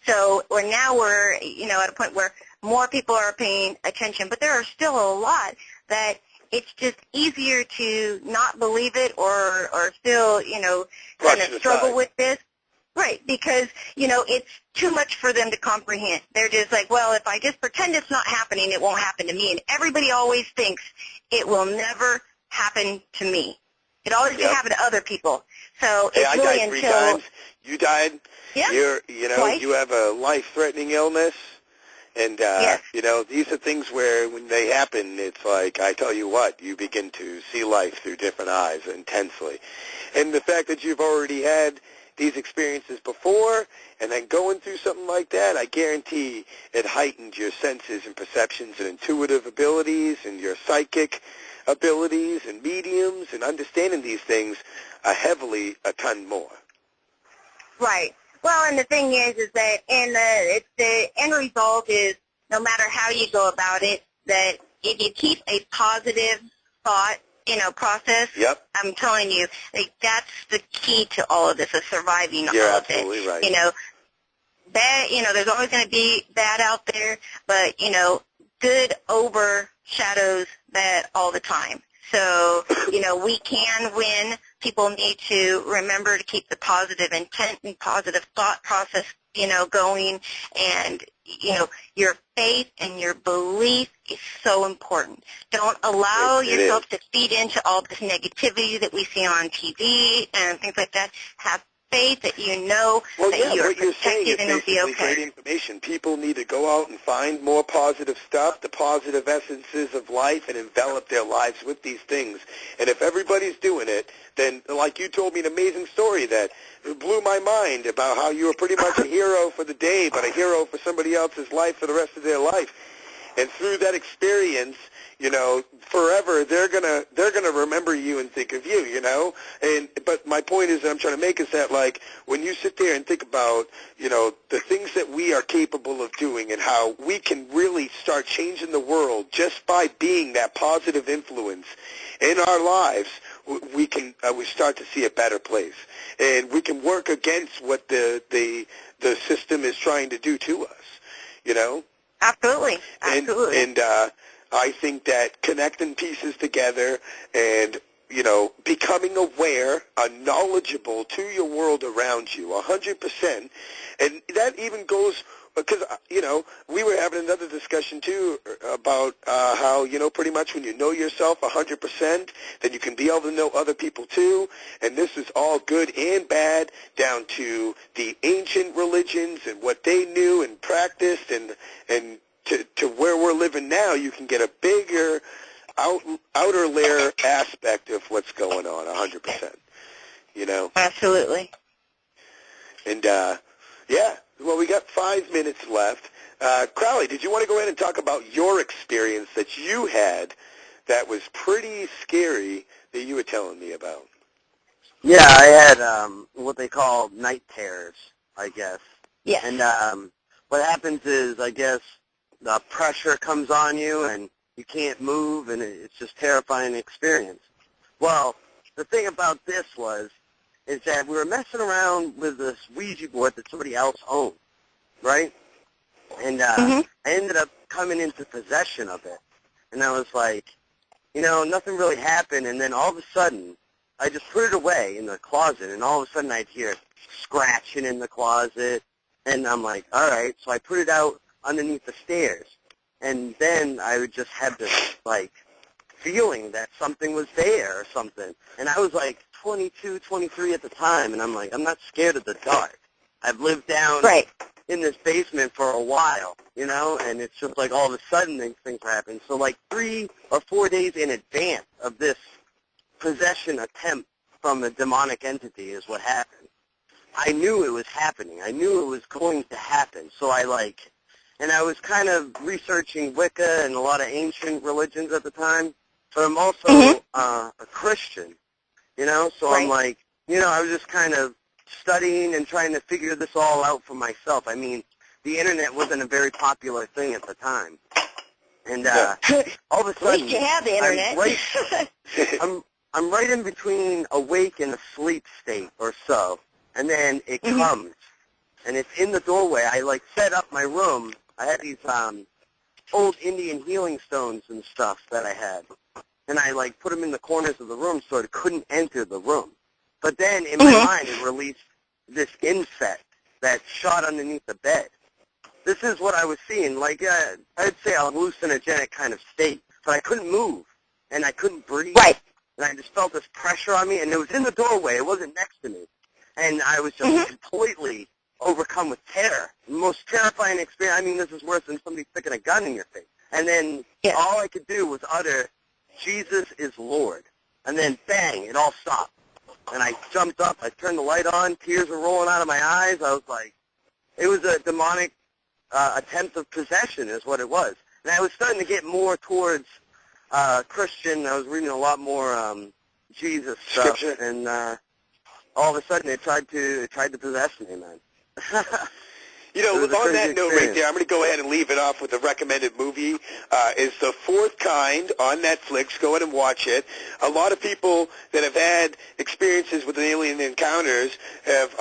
So now we're at a point where more people are paying attention, but there are still a lot that it's just easier to not believe it or still, kind of struggle with this. Right, because, it's too much for them to comprehend. They're just like, well, if I just pretend it's not happening, it won't happen to me. And everybody always thinks it will never happen to me. It always can happen to other people. So it's really I died 3 times. You died. Yeah. You have a life-threatening illness. And, these are things where when they happen, it's like, I tell you what, you begin to see life through different eyes intensely. And the fact that you've already had these experiences before and then going through something like that, I guarantee it heightened your senses and perceptions and intuitive abilities and your psychic abilities and mediums and understanding these things heavily a ton more. Right. Well, and the thing is that the end result is no matter how you go about it, that if you keep a positive thought, process, I'm telling you, that's the key to all of this, of surviving all of it. You're absolutely right. There's always going to be bad out there, but, good overshadows bad all the time. So, we can win. People need to remember to keep the positive intent and positive thought process, going. And, your faith and your belief is so important. Don't allow yourself to feed into all this negativity that we see on TV and things like that. Have faith that you are protected and you'll be okay. Great information. People need to go out and find more positive stuff, the positive essences of life, and envelop their lives with these things. And if everybody's doing it, then, like you told me an amazing story that blew my mind about how you were pretty much a hero for the day, but a hero for somebody else's life for the rest of their life. And through that experience, forever they're gonna remember you and think of you, but my point is that I'm trying to make is that, like, when you sit there and think about, the things that we are capable of doing and how we can really start changing the world just by being that positive influence in our lives, we start to see a better place, and we can work against what the system is trying to do to us, Absolutely. And I think that connecting pieces together and, becoming aware, knowledgeable to your world around you, 100%. And that even goes, because, we were having another discussion, too, about how, pretty much when you know yourself 100%, then you can be able to know other people, too. And this is all good and bad, down to the ancient religions and what they knew and practiced, and to where we're living now. You can get a bigger outer layer aspect of what's going on, 100%, Absolutely. And, well, we got 5 minutes left. Crowley, did you want to go ahead and talk about your experience that you had that was pretty scary that you were telling me about? Yeah, I had what they call night terrors, I guess. Yeah. And what happens is, I guess, the pressure comes on you and you can't move, and it's just a terrifying experience. Well, the thing about this is that we were messing around with this Ouija board that somebody else owned, right? And I ended up coming into possession of it. And I was like, nothing really happened, and then all of a sudden, I just put it away in the closet, and all of a sudden I'd hear scratching in the closet, and I'm like, all right, so I put it out underneath the stairs, and then I would just have this, like, feeling that something was there or something, and I was like 22, 23 at the time, and I'm like, I'm not scared of the dark. I've lived down in this basement for a while, and it's just like all of a sudden things happen. So like 3 or 4 days in advance of this possession attempt from a demonic entity is what happened. I knew it was happening. I knew it was going to happen. So I was kind of researching Wicca and a lot of ancient religions at the time, but I'm also a Christian, so I'm like, I was just kind of studying and trying to figure this all out for myself. I mean, the internet wasn't a very popular thing at the time. And all of a sudden, at least you have the internet. I'm right in between awake and asleep state or so, and then it comes, and it's in the doorway. I, like, set up my room. I had these old Indian healing stones and stuff that I had, and I, like, put them in the corners of the room so it couldn't enter the room. But then, in my mind, it released this insect that shot underneath the bed. This is what I was seeing. Like, I'd say a hallucinogenic kind of state, but I couldn't move, and I couldn't breathe. Right. And I just felt this pressure on me, and it was in the doorway. It wasn't next to me. And I was just completely overcome with terror. The most terrifying experience. I mean, this is worse than somebody sticking a gun in your face. And then all I could do was utter, "Jesus is Lord." And then, bang, it all stopped. And I jumped up. I turned the light on. Tears were rolling out of my eyes. I was like, it was a demonic attempt of possession is what it was. And I was starting to get more towards Christian. I was reading a lot more Jesus stuff, Scripture. and all of a sudden it tried to possess me, man. You know, It was a on that crazy note right experience. there, I'm going to go ahead and leave it off with a recommended movie. It's The Fourth Kind on Netflix. Go ahead and watch it. A lot of people that have had experiences with alien encounters have,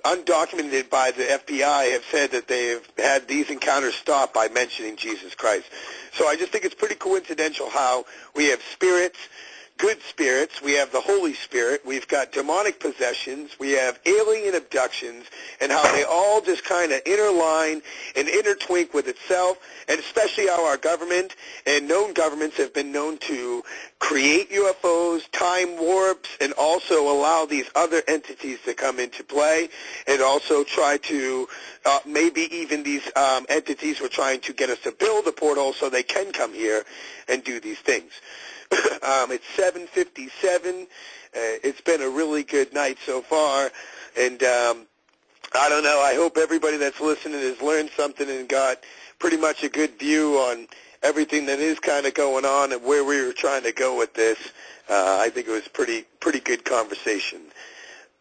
undocumented by the FBI, have said that they've had these encounters stopped by mentioning Jesus Christ. So I just think it's pretty coincidental how we have spirits, good spirits, we have the Holy Spirit, we've got demonic possessions, we have alien abductions, and how they all just kind of interline and intertwink with itself, and especially how our government and known governments have been known to create UFOs, time warps, and also allow these other entities to come into play, and also try to, maybe even these entities were trying to get us to build a portal so they can come here and do these things. It's 7:57. It's been a really good night so far, and I don't know. I hope everybody that's listening has learned something and got pretty much a good view on everything that is kind of going on and where we were trying to go with this. I think it was pretty good conversation.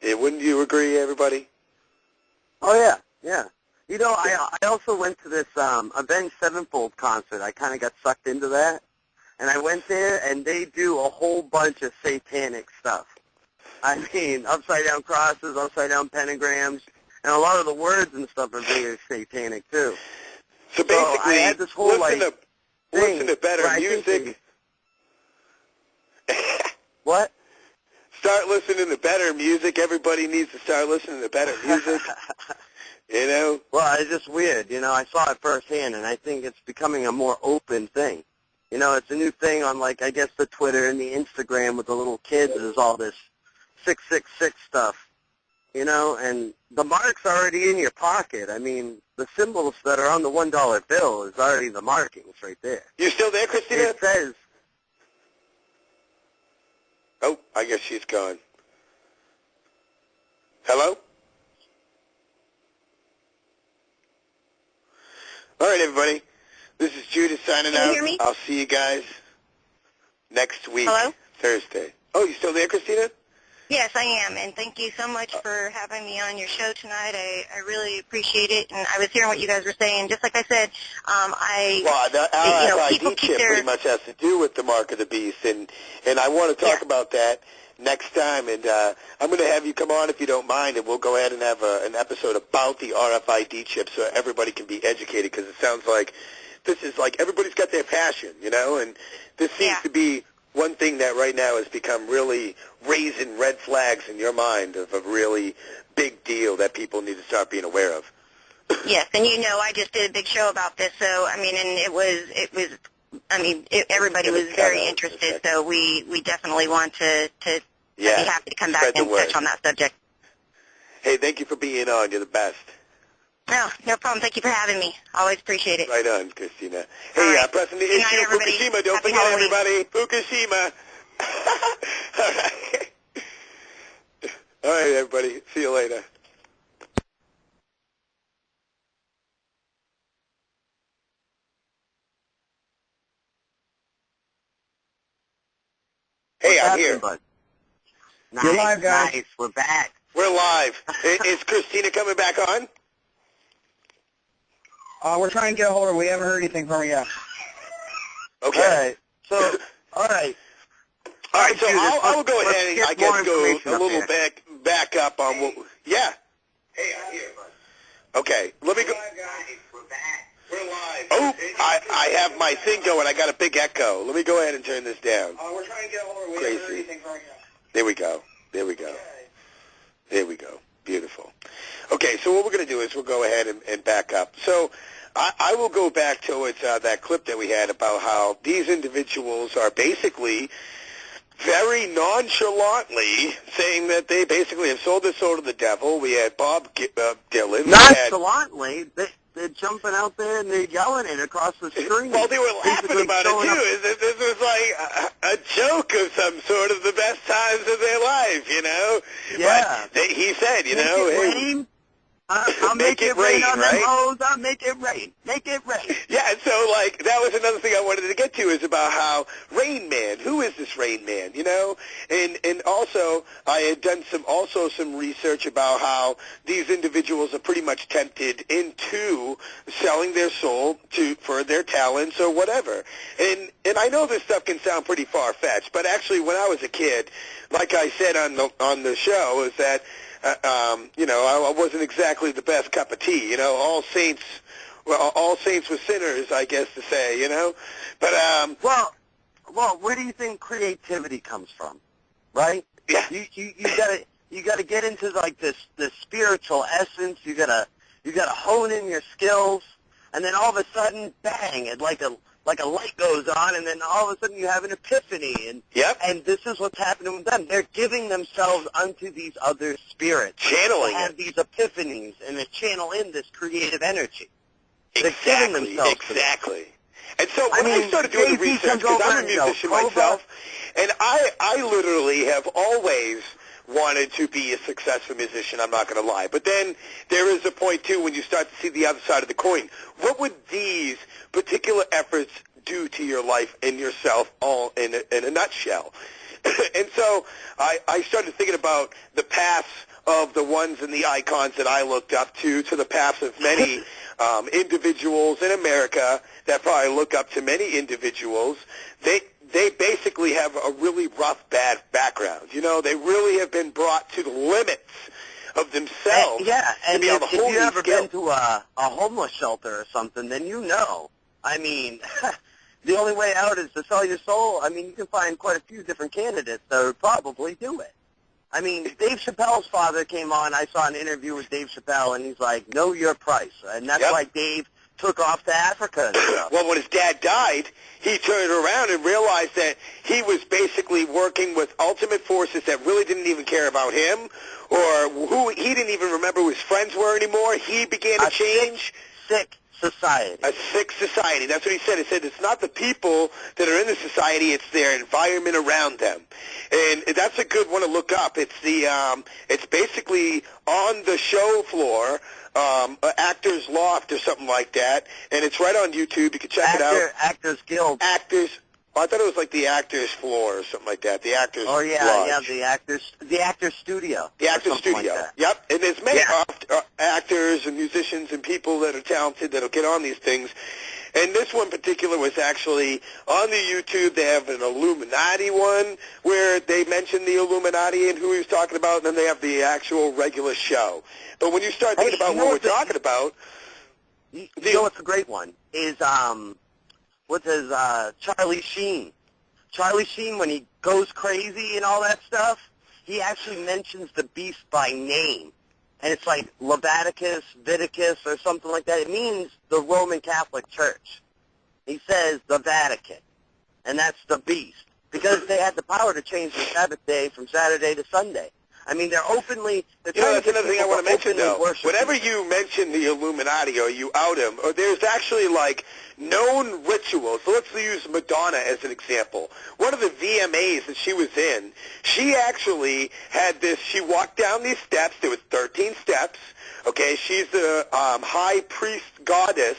Wouldn't you agree, everybody? Oh yeah, yeah. You know, I also went to this Avenged Sevenfold concert. I kind of got sucked into that. And I went there, and they do a whole bunch of satanic stuff. I mean, upside-down crosses, upside-down pentagrams, and a lot of the words and stuff are very satanic, too. So basically, I had this whole, listen to better music. What? Start listening to better music. Everybody needs to start listening to better music. You know? Well, it's just weird. You know, I saw it firsthand, and I think it's becoming a more open thing. You know, it's a new thing on, like, I guess the Twitter and the Instagram with the little kids is all this 666 stuff, you know, and the mark's already in your pocket. I mean, the symbols that are on the $1 bill is already the markings right there. You still there, Christina? It says... Oh, I guess she's gone. Hello? All right, everybody. This is Judith signing out. Can you hear me? I'll see you guys next week, Hello? Thursday. Oh, you still there, Christina? Yes, I am, and thank you so much for having me on your show tonight. I really appreciate it, and I was hearing what you guys were saying. Just like I said, the RFID chip pretty much has to do with the mark of the beast, and I want to talk about that next time, and I'm going to have you come on if you don't mind, and we'll go ahead and have an episode about the RFID chip so everybody can be educated, because it sounds like this is like everybody's got their passion, you know, and this seems to be one thing that right now has become really raising red flags in your mind of a really big deal that people need to start being aware of. Yes, and you know, I just did a big show about this, so I mean, and everybody was very interested, so we definitely want to be happy to come back and touch on that subject. Hey, thank you for being on. You're the best. No problem. Thank you for having me. Always appreciate it. Right on, Christina. Hey, pressing the issue, everybody. Fukushima. Don't Happy forget, Halloween. everybody. Fukushima. All right. All right, everybody. See you later. Hey, I'm here. Nice, You're live, guys. Nice, we're back. We're live. Is Christina coming back on? We're trying to get a hold of her. We haven't heard anything from her yet. Okay. All right. So, all right. All right, so I'll go ahead and I guess go a little back up on what. Yeah. Hey, I'm here, bud. Okay, let me go. We're back. We're live. Oh, I have my thing going. I got a big echo. Let me go ahead and turn this down. We're trying to get a hold of Crazy. There we go. There we go. There we go. Beautiful. Okay, so what we're going to do is we'll go ahead and back up. So I will go back towards that clip that we had about how these individuals are basically very nonchalantly saying that they basically have sold their soul to the devil. We had Bob Dylan. Nonchalantly, they're jumping out there and they're yelling it across the screen. Well, they were laughing about it, too. This was like a joke of some sort of the best times of their life, you know? Yeah. But he said, you make know, it rain. I'll make it rain on them hoes. I'll make it rain. Make it rain. Yeah, and so, like, that was another thing I wanted to get to is about how Rain Man, who is this Rain Man, you know? And also, I had done some research about how these individuals are pretty much tempted into selling their soul for their talents or whatever. And I know this stuff can sound pretty far-fetched, but actually when I was a kid, like I said on the show, is that you know, I wasn't exactly the best cup of tea. You know, all saints were sinners, I guess to say. You know, but well, where do you think creativity comes from? Right? Yeah. You gotta get into like this spiritual essence. You gotta hone in your skills, and then all of a sudden, bang! It like a light goes on, and then all of a sudden you have an epiphany. And and this is what's happening with them. They're giving themselves unto these other spirits. Channeling to have these epiphanies and to channel in this creative energy. Exactly. They're giving themselves exactly. And so when I started doing the research, because I'm a musician myself, and I literally have always wanted to be a successful musician, I'm not going to lie. But then there is a point, too, when you start to see the other side of the coin. What would these particular efforts do to your life and yourself all in a nutshell? And so I started thinking about the paths of the ones and the icons that I looked up to the paths of many individuals in America that probably look up to many individuals. They basically have a really rough, bad background. You know, they really have been brought to the limits of themselves. And if you've ever been to a homeless shelter or something, then you know. I mean, the only way out is to sell your soul. I mean, you can find quite a few different candidates that would probably do it. I mean, Dave Chappelle's father came on. I saw an interview with Dave Chappelle, and he's like, know your price. And that's why Dave took off to Africa and stuff. Well, when his dad died, he turned around and realized that he was basically working with ultimate forces that really didn't even care about him, or who he didn't even remember who his friends were anymore. He began to change. Sick society. A sick society. That's what he said. He said it's not the people that are in the society, it's their environment around them. And that's a good one to look up. It's it's basically on the show floor, Actors Loft or something like that, and it's right on YouTube. You can check it out. Actors Guild. Actors. Oh, I thought it was like the Actors Floor or something like that. The Actors. Oh yeah, Lodge. the Actors Studio. The Actors Studio. Like yep. And there's many actors and musicians and people that are talented that'll get on these things. And this one particular was actually on the YouTube. They have an Illuminati one where they mention the Illuminati and who he was talking about, and then they have the actual regular show. But when you start thinking about what we're talking about, you know what's a great one is what's his Charlie Sheen. Charlie Sheen, when he goes crazy and all that stuff, he actually mentions the beast by name. And it's like Leviticus, Viticus, or something like that. It means the Roman Catholic Church. He says the Vatican, and that's the beast, because they had the power to change the Sabbath day from Saturday to Sunday. I mean, they're openly... that's another thing I want to mention, though. Whenever you mention the Illuminati or you out them, or there's actually, like, known rituals. So let's use Madonna as an example. One of the VMAs that she was in, she actually had this... She walked down these steps. There was 13 steps. Okay, she's the high priest goddess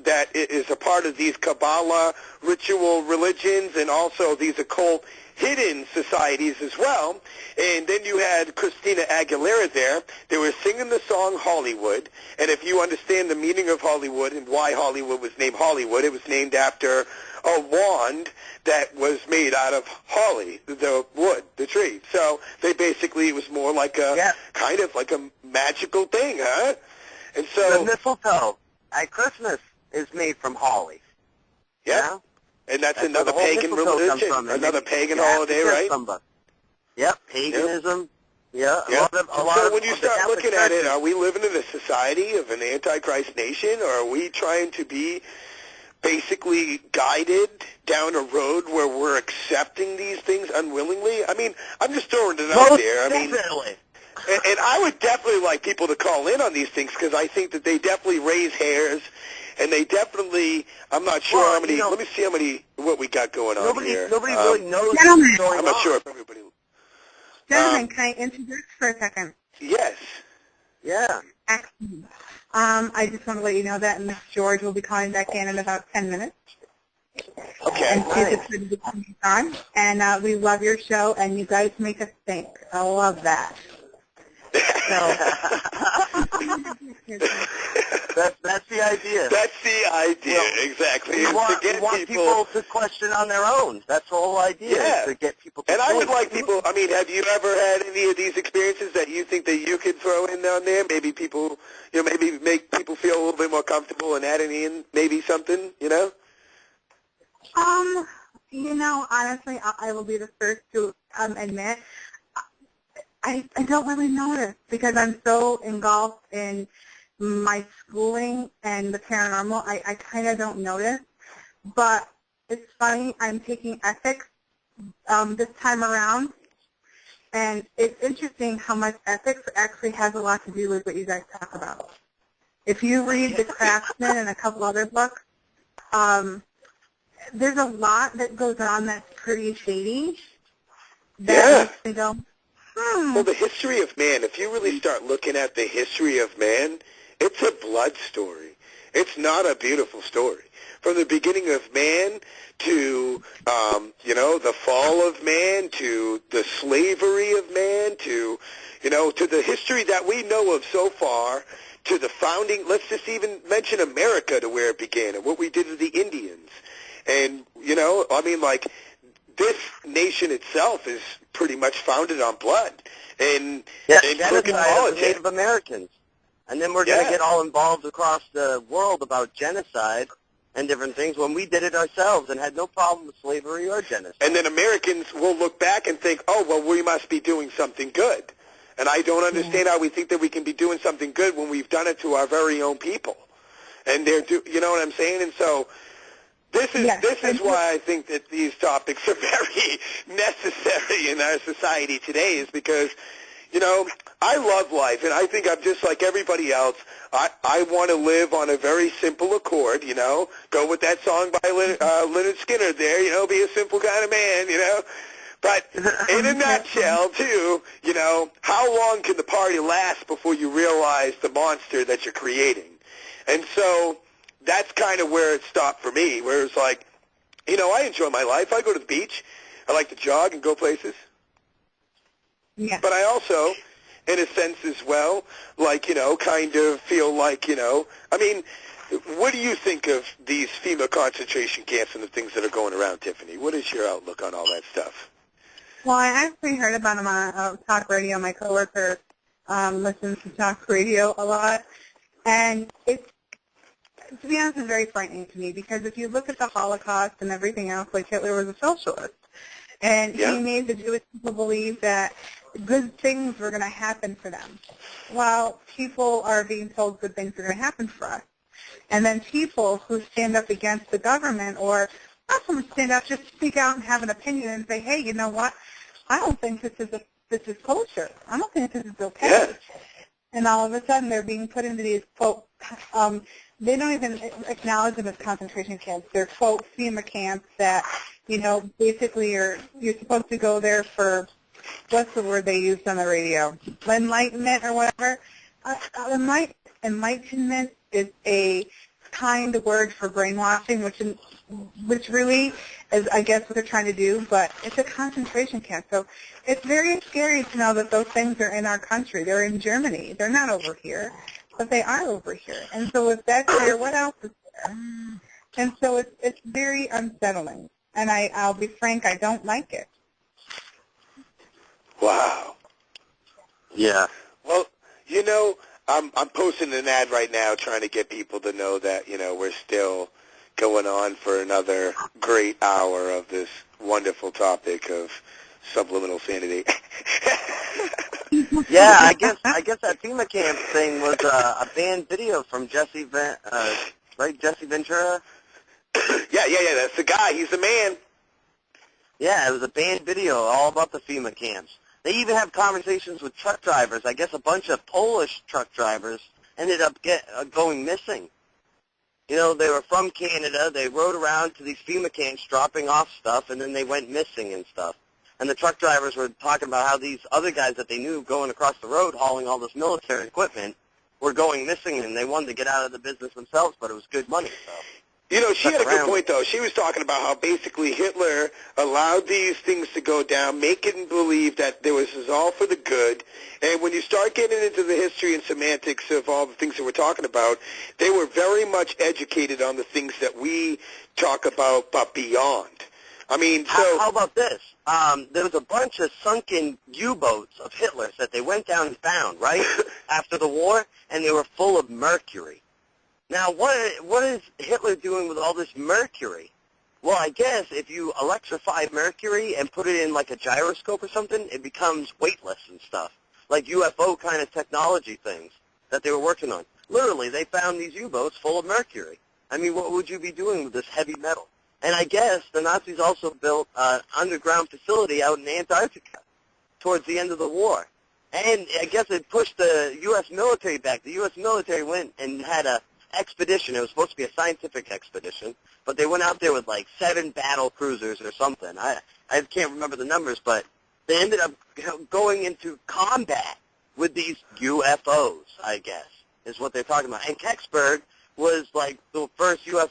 that is a part of these Kabbalah ritual religions and also these occult hidden societies as well. And then you had Christina Aguilera there. They were singing the song Hollywood. And if you understand the meaning of Hollywood and why Hollywood was named Hollywood, it was named after a wand that was made out of holly, the wood, the tree. So they basically, it was more like a kind of like a magical thing, huh? And so the mistletoe at Christmas is made from holly. Yeah. You know? And that's another pagan religion, another pagan holiday, right? Yep, paganism. Yeah. So when you start looking at it, are we living in a society of an Antichrist nation, or are we trying to be basically guided down a road where we're accepting these things unwillingly? I mean, I'm just throwing it out there. I mean, definitely. And I would definitely like people to call in on these things, because I think that they definitely raise hairs, and they definitely, I'm not sure how many, let me see what we got going on here. Nobody really knows Gentlemen, what's going on. I'm not sure if everybody... Gentlemen, can I interject for a second? Yes. Yeah. Excellent. I just want to let you know that Miss George will be calling back in about 10 minutes. Okay. And she's excited to come on. And we love your show, and you guys make us think. I love that. That's the idea. That's the idea, exactly. We want people to question on their own. That's the whole idea, is to get people to think. I would like people, I mean, have you ever had any of these experiences that you think that you could throw in down there? Maybe people, maybe make people feel a little bit more comfortable and adding in maybe something, Honestly, I will be the first to admit, I don't really notice, because I'm so engulfed in my schooling and the paranormal. I kind of don't notice. But it's funny, I'm taking ethics this time around, and it's interesting how much ethics actually has a lot to do with what you guys talk about. If you read The Craftsman and a couple other books, there's a lot that goes on that's pretty shady. That makes me go, Well, the history of man, if you really start looking at the history of man, it's a blood story. It's not a beautiful story. From the beginning of man to, the fall of man, to the slavery of man, to the history that we know of so far, to the founding, let's just even mention America, to where it began and what we did to the Indians. And, this nation itself is pretty much founded on blood and crooked politics. Of Native Americans. And then we're going to get all involved across the world about genocide and different things when we did it ourselves and had no problem with slavery or genocide. And then Americans will look back and think, oh, well, we must be doing something good. And I don't understand how we think that we can be doing something good when we've done it to our very own people. And you know what I'm saying? And so this is why I think that these topics are very necessary in our society today, is because, I love life, and I think I'm just like everybody else. I want to live on a very simple accord, go with that song by Leonard Skinner there, be a simple kind of man, But in a nutshell, too, how long can the party last before you realize the monster that you're creating? And so that's kind of where it stopped for me, where it's like, I enjoy my life. I go to the beach. I like to jog and go places. Yeah. But I also, in a sense as well, kind of feel like, what do you think of these female concentration camps and the things that are going around, Tiffany? What is your outlook on all that stuff? Well, I actually heard about them on talk radio. My coworker listens to talk radio a lot. And it's, to be honest, it's very frightening to me, because if you look at the Holocaust and everything else, like Hitler was a socialist. And he made the Jewish people believe that good things were going to happen for them, while people are being told good things are going to happen for us. And then people who stand up against the government, or not so much stand up, just speak out and have an opinion and say, hey, you know what? I don't think this is kosher. I don't think this is okay. Yeah. And all of a sudden they're being put into these, quote, they don't even acknowledge them as concentration camps. They're, quote, FEMA camps that, basically you're supposed to go there for, what's the word they used on the radio? Enlightenment or whatever. Enlightenment is a kind word for brainwashing, which really is, I guess, what they're trying to do, but it's a concentration camp. So it's very scary to know that those things are in our country. They're in Germany. They're not over here, but they are over here. And so if that's there, what else is there? And so it's very unsettling. And I'll be frank, I don't like it. Wow. Yeah. Well, you know, I'm posting an ad right now trying to get people to know that, you know, we're still going on for another great hour of this wonderful topic of subliminal sanity. Yeah, I guess that FEMA camp thing was a banned video from Jesse Ventura? Yeah, that's the guy. He's the man. Yeah, it was a banned video all about the FEMA camps. They even have conversations with truck drivers. I guess a bunch of Polish truck drivers ended up going missing. You know, they were from Canada. They rode around to these FEMA camps dropping off stuff, and then they went missing and stuff. And the truck drivers were talking about how these other guys that they knew going across the road hauling all this military equipment were going missing, and they wanted to get out of the business themselves, but it was good money. So. You know, she had a good point, though. She was talking about how basically Hitler allowed these things to go down, making believe that this was all for the good. And when you start getting into the history and semantics of all the things that we're talking about, they were very much educated on the things that we talk about, but beyond. I mean, so... How about this? There was a bunch of sunken U-boats of Hitler's that they went down and found, right, after the war, and they were full of mercury. Now, what is Hitler doing with all this mercury? Well, I guess if you electrify mercury and put it in like a gyroscope or something, it becomes weightless and stuff, like UFO kind of technology things that they were working on. Literally, they found these U-boats full of mercury. I mean, what would you be doing with this heavy metal? And I guess the Nazis also built an underground facility out in Antarctica towards the end of the war. And I guess it pushed the U.S. military back. The U.S. military went and had a expedition. It was supposed to be a scientific expedition, but they went out there with like 7 battle cruisers or something. I can't remember the numbers, but they ended up going into combat with these UFOs, I guess, is what they're talking about. And Kecksburg was like the first U.S.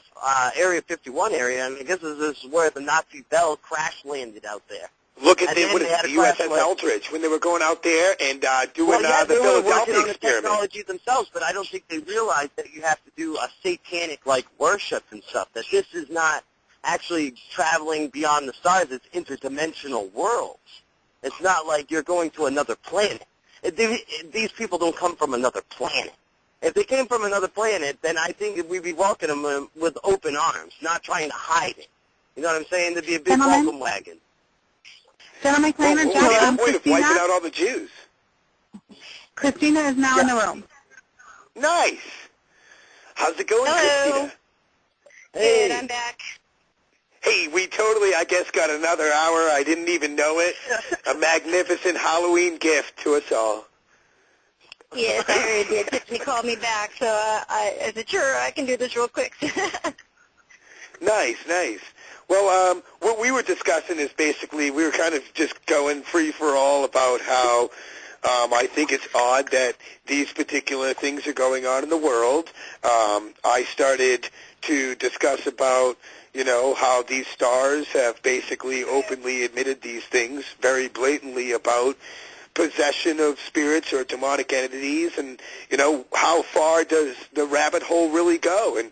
Area 51 area, and I guess this is where the Nazi Bell crash landed out there. Look at the USS Eldridge when they were going out there and doing the Philadelphia experiment. Technology themselves, but I don't think they realized that you have to do a satanic like worship and stuff. That this is not actually traveling beyond the stars; it's interdimensional worlds. It's not like you're going to another planet. These people don't come from another planet. If they came from another planet, then I think we'd be welcoming them with open arms, not trying to hide it. You know what I'm saying? There'd be a big welcome wagon. Gentlemen, can I interject? What's the point of wiping out all the Jews? Christina is now in the room. Nice. How's it going, Hello. Christina? Hey. Good, I'm back. Hey, we totally, I guess, got another hour. I didn't even know it. A magnificent Halloween gift to us all. Yes, I already did. Tiffany called me back, so as a juror, I can do this real quick. Nice. Well, what we were discussing is basically we were kind of just going free-for-all about how I think it's odd that these particular things are going on in the world. I started to discuss about, you know, how these stars have basically openly admitted these things very blatantly about possession of spirits or demonic entities, and, you know, how far does the rabbit hole really go? And,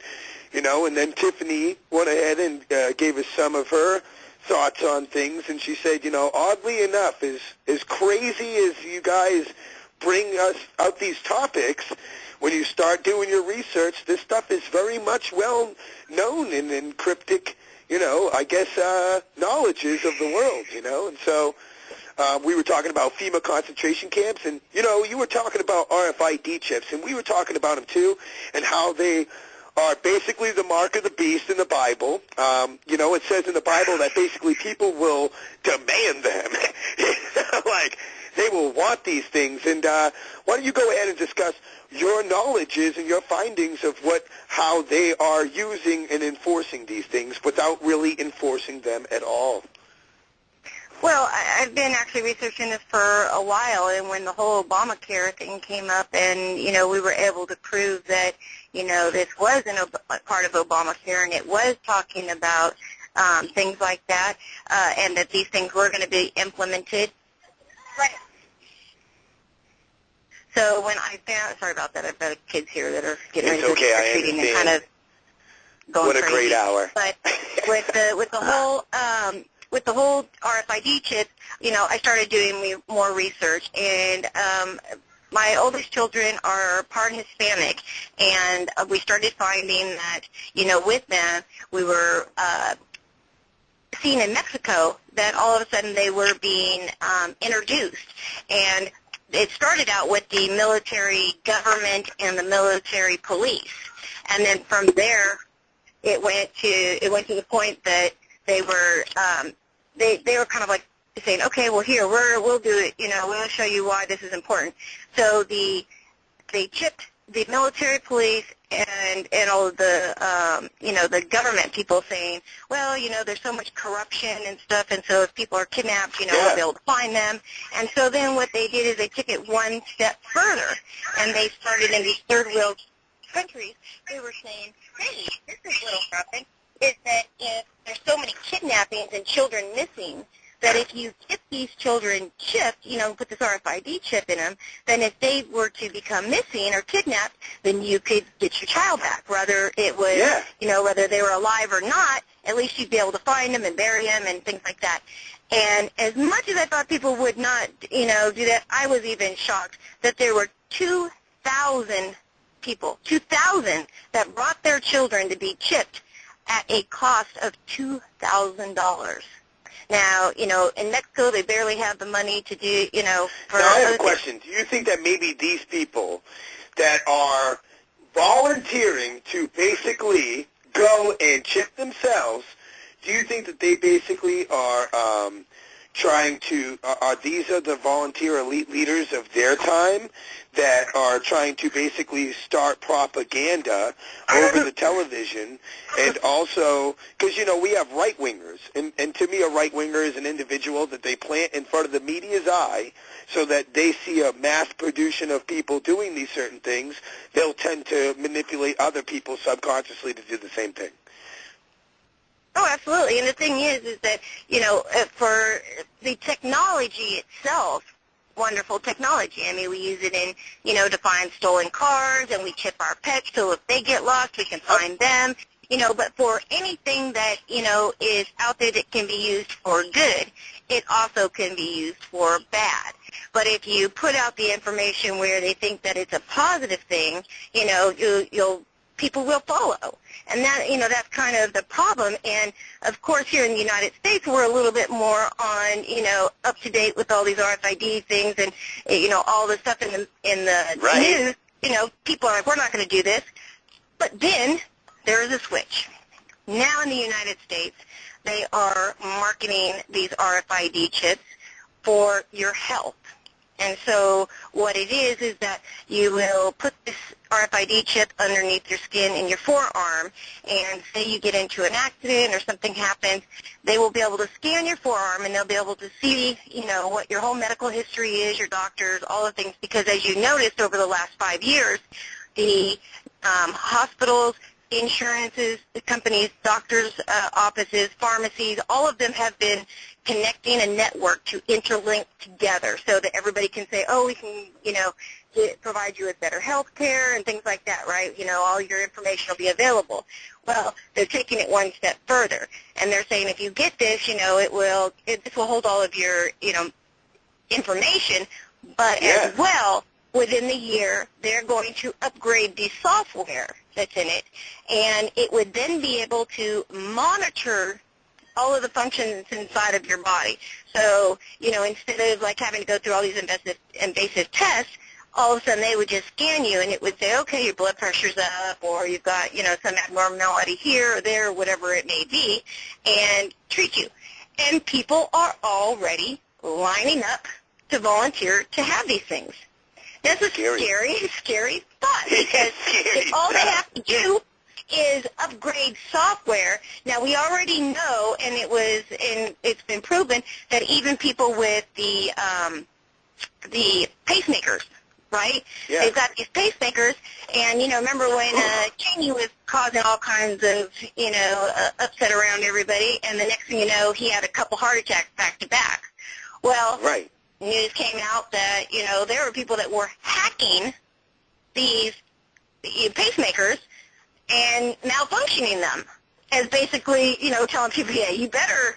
you know, and then Tiffany went ahead and gave us some of her thoughts on things, and she said, you know, oddly enough, as crazy as you guys bring us out these topics, when you start doing your research, this stuff is very much well known in cryptic, you know, I guess, knowledges of the world, you know, and so we were talking about FEMA concentration camps, and, you know, you were talking about RFID chips, and we were talking about them too, and how they are basically the mark of the beast in the Bible. You know, it says in the Bible that basically people will demand them. Like, they will want these things. And why don't you go ahead and discuss your knowledges and your findings of how they are using and enforcing these things without really enforcing them at all? Well, I've been actually researching this for a while, and when the whole Obamacare thing came up and, you know, we were able to prove that, you know, this was part of Obamacare and it was talking about things like that, and that these things were going to be implemented. Right. So when I found, sorry about that, I've got kids here that are getting ready to trick-or-treating and kind of going crazy. What a great hour. But with the whole RFID chip, you know, I started doing more research, and my oldest children are part Hispanic, and we started finding that, you know, with them, we were seeing in Mexico that all of a sudden they were being introduced, and it started out with the military government and the military police, and then from there it went to the point that they were they were kind of like saying, okay, well, here we'll do it, you know, we'll show you why this is important. So they chipped the military police and all of the you know, the government people saying, well, you know, there's so much corruption and stuff, and so if people are kidnapped, you know, we'll be able to find them. And so then what they did is they took it one step further, and they started in these third world countries. They were saying, hey, this is a little something, is that if there's so many kidnappings and children missing, that if you get these children chipped, you know, put this RFID chip in them, then if they were to become missing or kidnapped, then you could get your child back. Whether it was, you know, whether they were alive or not, at least you'd be able to find them and bury them and things like that. And as much as I thought people would not, you know, do that, I was even shocked that there were 2,000 people, 2,000 that brought their children to be chipped at a cost of $2,000. Now, you know, in Mexico, they barely have the money to do, you know, for... Now, I have a question. Do you think that maybe these people that are volunteering to basically go and chip themselves, do you think that they basically are trying to... these are the volunteer elite leaders of their time that are trying to basically start propaganda over the television, and also, because, you know, we have right-wingers, and to me a right-winger is an individual that they plant in front of the media's eye so that they see a mass production of people doing these certain things. They'll tend to manipulate other people subconsciously to do the same thing. Oh, absolutely. And the thing is that, you know, for the technology itself, wonderful technology. I mean, we use it in, you know, to find stolen cars, and we chip our pets so if they get lost, we can find them. You know, but for anything that, you know, is out there that can be used for good, it also can be used for bad. But if you put out the information where they think that it's a positive thing, you know, people will follow. And that, you know, that's kind of the problem. And, of course, here in the United States, we're a little bit more on, you know, up to date with all these RFID things and, you know, all the stuff in the news. You know, people are like, we're not going to do this. But then there is a switch. Now in the United States, they are marketing these RFID chips for your health. And so what it is that you will put this RFID chip underneath your skin in your forearm, and say you get into an accident or something happens, they will be able to scan your forearm, and they'll be able to see, you know, what your whole medical history is, your doctors, all the things, because as you noticed over the last 5 years, the hospitals, insurances, the companies, doctors' offices, pharmacies, all of them have been connecting a network to interlink together so that everybody can say, oh, we can, you know, provide you with better health care and things like that, right? You know, all your information will be available. Well, they're taking it one step further, and they're saying if you get this, you know, this will hold all of your, you know, information, but as well, within the year, they're going to upgrade the software that's in it, and it would then be able to monitor all of the functions inside of your body. So, you know, instead of like having to go through all these invasive tests, all of a sudden they would just scan you, and it would say, okay, your blood pressure's up, or you've got, you know, some abnormality here or there, or whatever it may be, and treat you. And people are already lining up to volunteer to have these things. That's a scary thought, because if all they have to do is upgrade software. Now, we already know, and it's been proven, that even people with the pacemakers, right? Yeah. They've got these pacemakers, and, remember when Cheney was causing all kinds of, upset around everybody, and the next thing you know, he had a couple heart attacks back to back. Well, right. News came out that, there were people that were hacking these pacemakers and malfunctioning them as basically, telling people, yeah, you better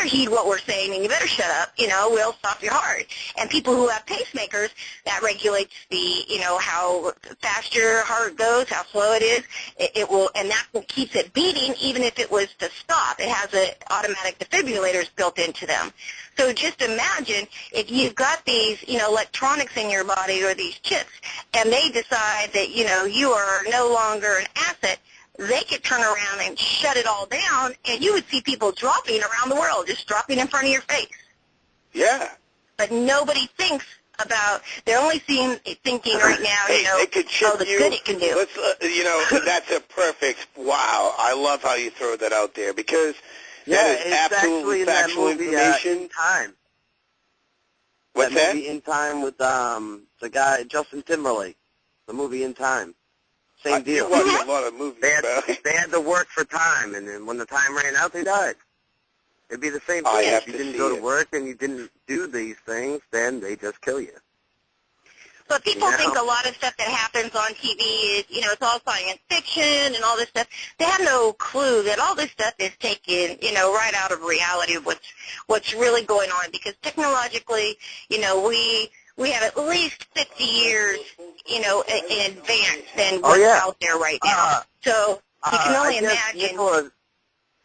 heed what we're saying and you better shut up, we'll stop your heart. And people who have pacemakers, that regulates the, how fast your heart goes, how slow it is. It will, and that's what keeps it beating even if it was to stop. It has automatic defibrillators built into them. So just imagine if you've got these, electronics in your body or these chips, and they decide that, you are no longer an asset, they could turn around and shut it all down, and you would see people dropping around the world, just dropping in front of your face. Yeah. But nobody thinks about, they're only thinking right now, it could chip the good it can do. Let's, that's a perfect, wow, I love how you throw that out there, because that is absolutely factual information. In Time. What's that? Movie In Time with the guy, Justin Timberlake. The movie In Time. Same deal. You watch a lot of movies, they had to work for time, and then when the time ran out, they died. It'd be the same thing. If you didn't go to work and you didn't do these things, then they just kill you. But people think a lot of stuff that happens on TV is, it's all science fiction and all this stuff. They have no clue that all this stuff is taken, right out of reality of what's really going on. Because technologically, we have at least 50 years, in advance than what's out there right now. So you can only imagine.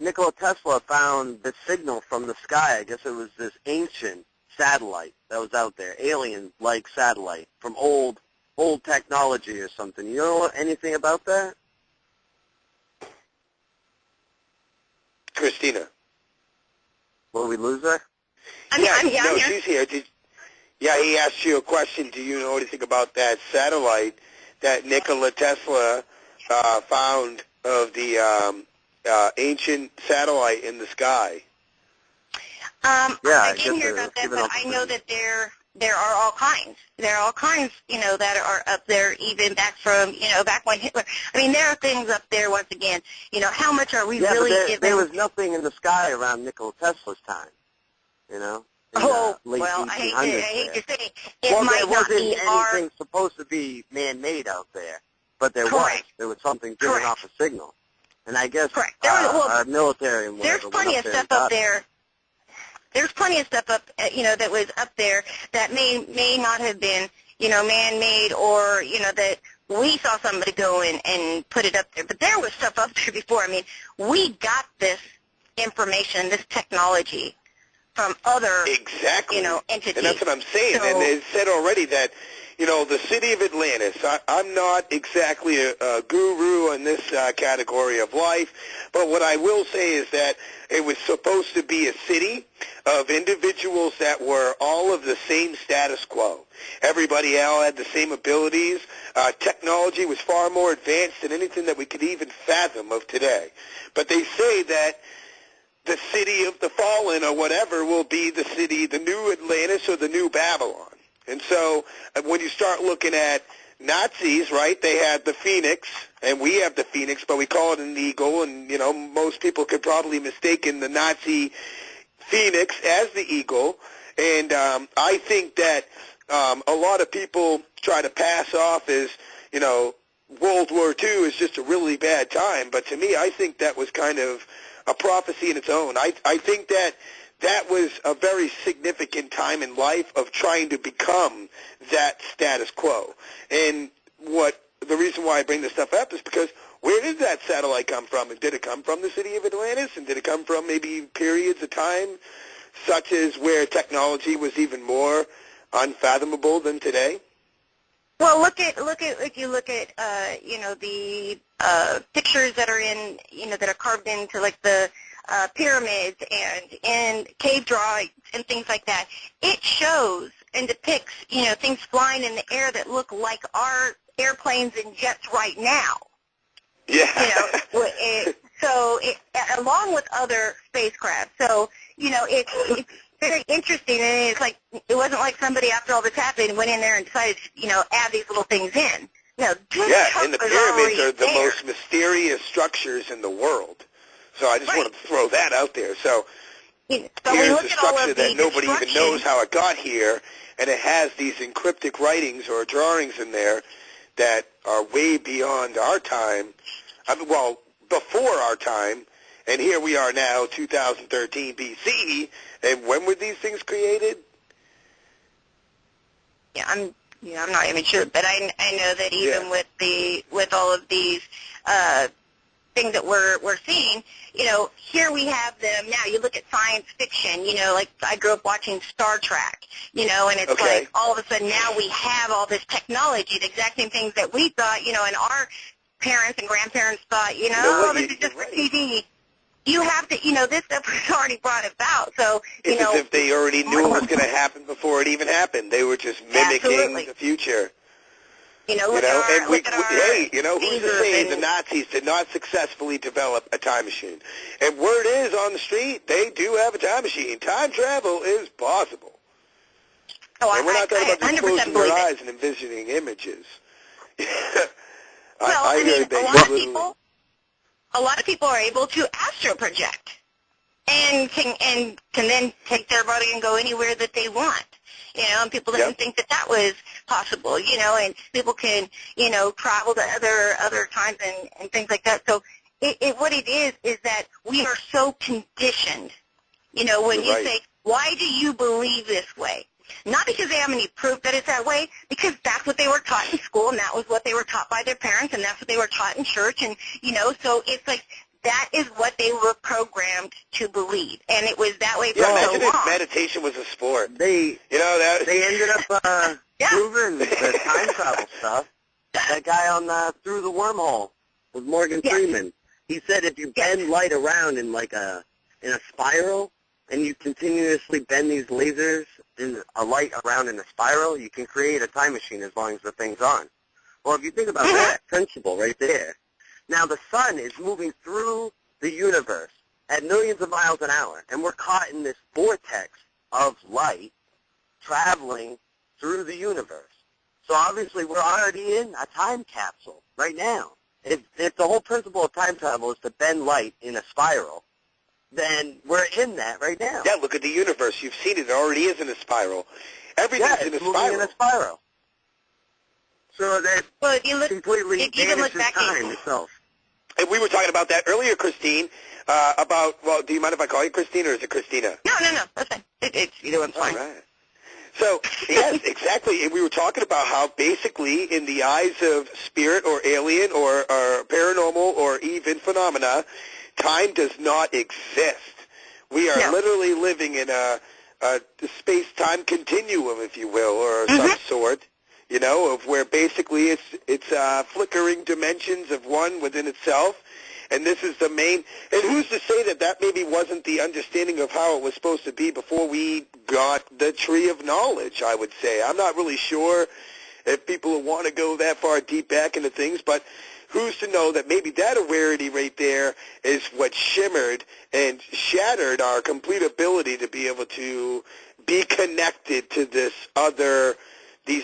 Nikola Tesla found the signal from the sky. I guess it was this ancient satellite that was out there, alien-like satellite from old technology or something. You know anything about that? Christina. Will we lose her? I'm here. She's here. He asked you a question. Do you know anything about that satellite that Nikola Tesla found of the ancient satellite in the sky? I didn't hear about that, but I know that there are all kinds. There are all kinds, that are up there, even back from, back when Hitler. I mean, there are things up there. Once again, how much are we really giving? There was nothing in the sky around Nikola Tesla's time. Late well, I hate to say it well, might there not wasn't be anything supposed to be man-made out there, but there was something giving off a signal, and I guess our military and whatever. There's plenty of stuff up there. There's plenty of stuff up, that was up there that may not have been, man-made, or that we saw somebody go and put it up there. But there was stuff up there before. I mean, we got this information, this technology, from other, entities. And that's what I'm saying. So, and it said already that, the city of Atlantis, I'm not exactly a guru in this category of life, but what I will say is that it was supposed to be a city of individuals that were all of the same status quo. Everybody all had the same abilities. Technology was far more advanced than anything that we could even fathom of today. But they say that the city of the fallen or whatever will be the city, the new Atlantis or the new Babylon. And so when you start looking at Nazis, right, they had the Phoenix, and we have the Phoenix, but we call it an eagle, and, most people could probably mistaken the Nazi Phoenix as the eagle. And I think that a lot of people try to pass off as, World War II is just a really bad time. But to me, I think that was kind of a prophecy in its own. I think that was a very significant time in life of trying to become that status quo. And the reason why I bring this stuff up is because where did that satellite come from? And did it come from the city of Atlantis? And did it come from maybe periods of time such as where technology was even more unfathomable than today? Well, if you look at the pictures that are in, that are carved into like the pyramids and cave drawings and things like that. It shows and depicts, things flying in the air that look like our airplanes and jets right now. Yeah. Along with other spacecraft. So, it's very interesting, and it's like it wasn't like somebody after all this happened went in there and decided to, add these little things in. No, and the pyramids are the most mysterious structures in the world. So I just want to throw that out there. So here's a structure that nobody even knows how it got here, and it has these encryptic writings or drawings in there that are way beyond our time. Before our time, and here we are now, 2013 BC, and when were these things created? Yeah, I'm not even sure, but I know that even with all of these things that we're seeing, here we have them now. You look at science fiction, like I grew up watching Star Trek, and it's like all of a sudden now we have all this technology, the exact same things that we thought, and our parents and grandparents thought, this is just for TV. You have to, this stuff was already brought about. So, it's as if they already knew it was going to happen before it even happened. They were just mimicking the future. Who's to say the Nazis did not successfully develop a time machine? And word is on the street, they do have a time machine. Time travel is possible. And we're not talking about just closing your eyes and envisioning images. A lot of people are able to astro project and can then take their body and go anywhere that they want. And people didn't think that was possible, and people can, travel to other times and things like that. So what it is that we are so conditioned, when you say, why do you believe this way? Not because they have any proof that it's that way, because that's what they were taught in school, and that was what they were taught by their parents, and that's what they were taught in church, and, so it's like that is what they were programmed to believe, and it was that way for so long. Imagine if meditation was a sport. They ended up proving the time travel stuff. That guy on Through the Wormhole with Morgan Freeman, he said if you bend light around in in a spiral, and you continuously bend these lasers in a light around in a spiral, you can create a time machine as long as the thing's on. Well, if you think about that principle right there, now the sun is moving through the universe at millions of miles an hour, and we're caught in this vortex of light traveling through the universe. So obviously we're already in a time capsule right now. If the whole principle of time travel is to bend light in a spiral, then we're in that right now. Yeah, look at the universe. You've seen it. It already is in a spiral. Everything's in a spiral. In a spiral. So that completely vanishes time itself. And we were talking about that earlier, Christine, do you mind if I call you Christine, or is it Christina? No, that's fine. It's either one's fine. All right. So, yes, exactly. And we were talking about how basically in the eyes of spirit or alien or paranormal or even phenomena, time does not exist. We are literally living in a space-time continuum, if you will, or some sort, of where basically it's flickering dimensions of one within itself. And this is the main, and who's to say that maybe wasn't the understanding of how it was supposed to be before we got the tree of knowledge, I would say. I'm not really sure if people want to go that far deep back into things, but who's to know that maybe that awareness right there is what shimmered and shattered our complete ability to be able to be connected to these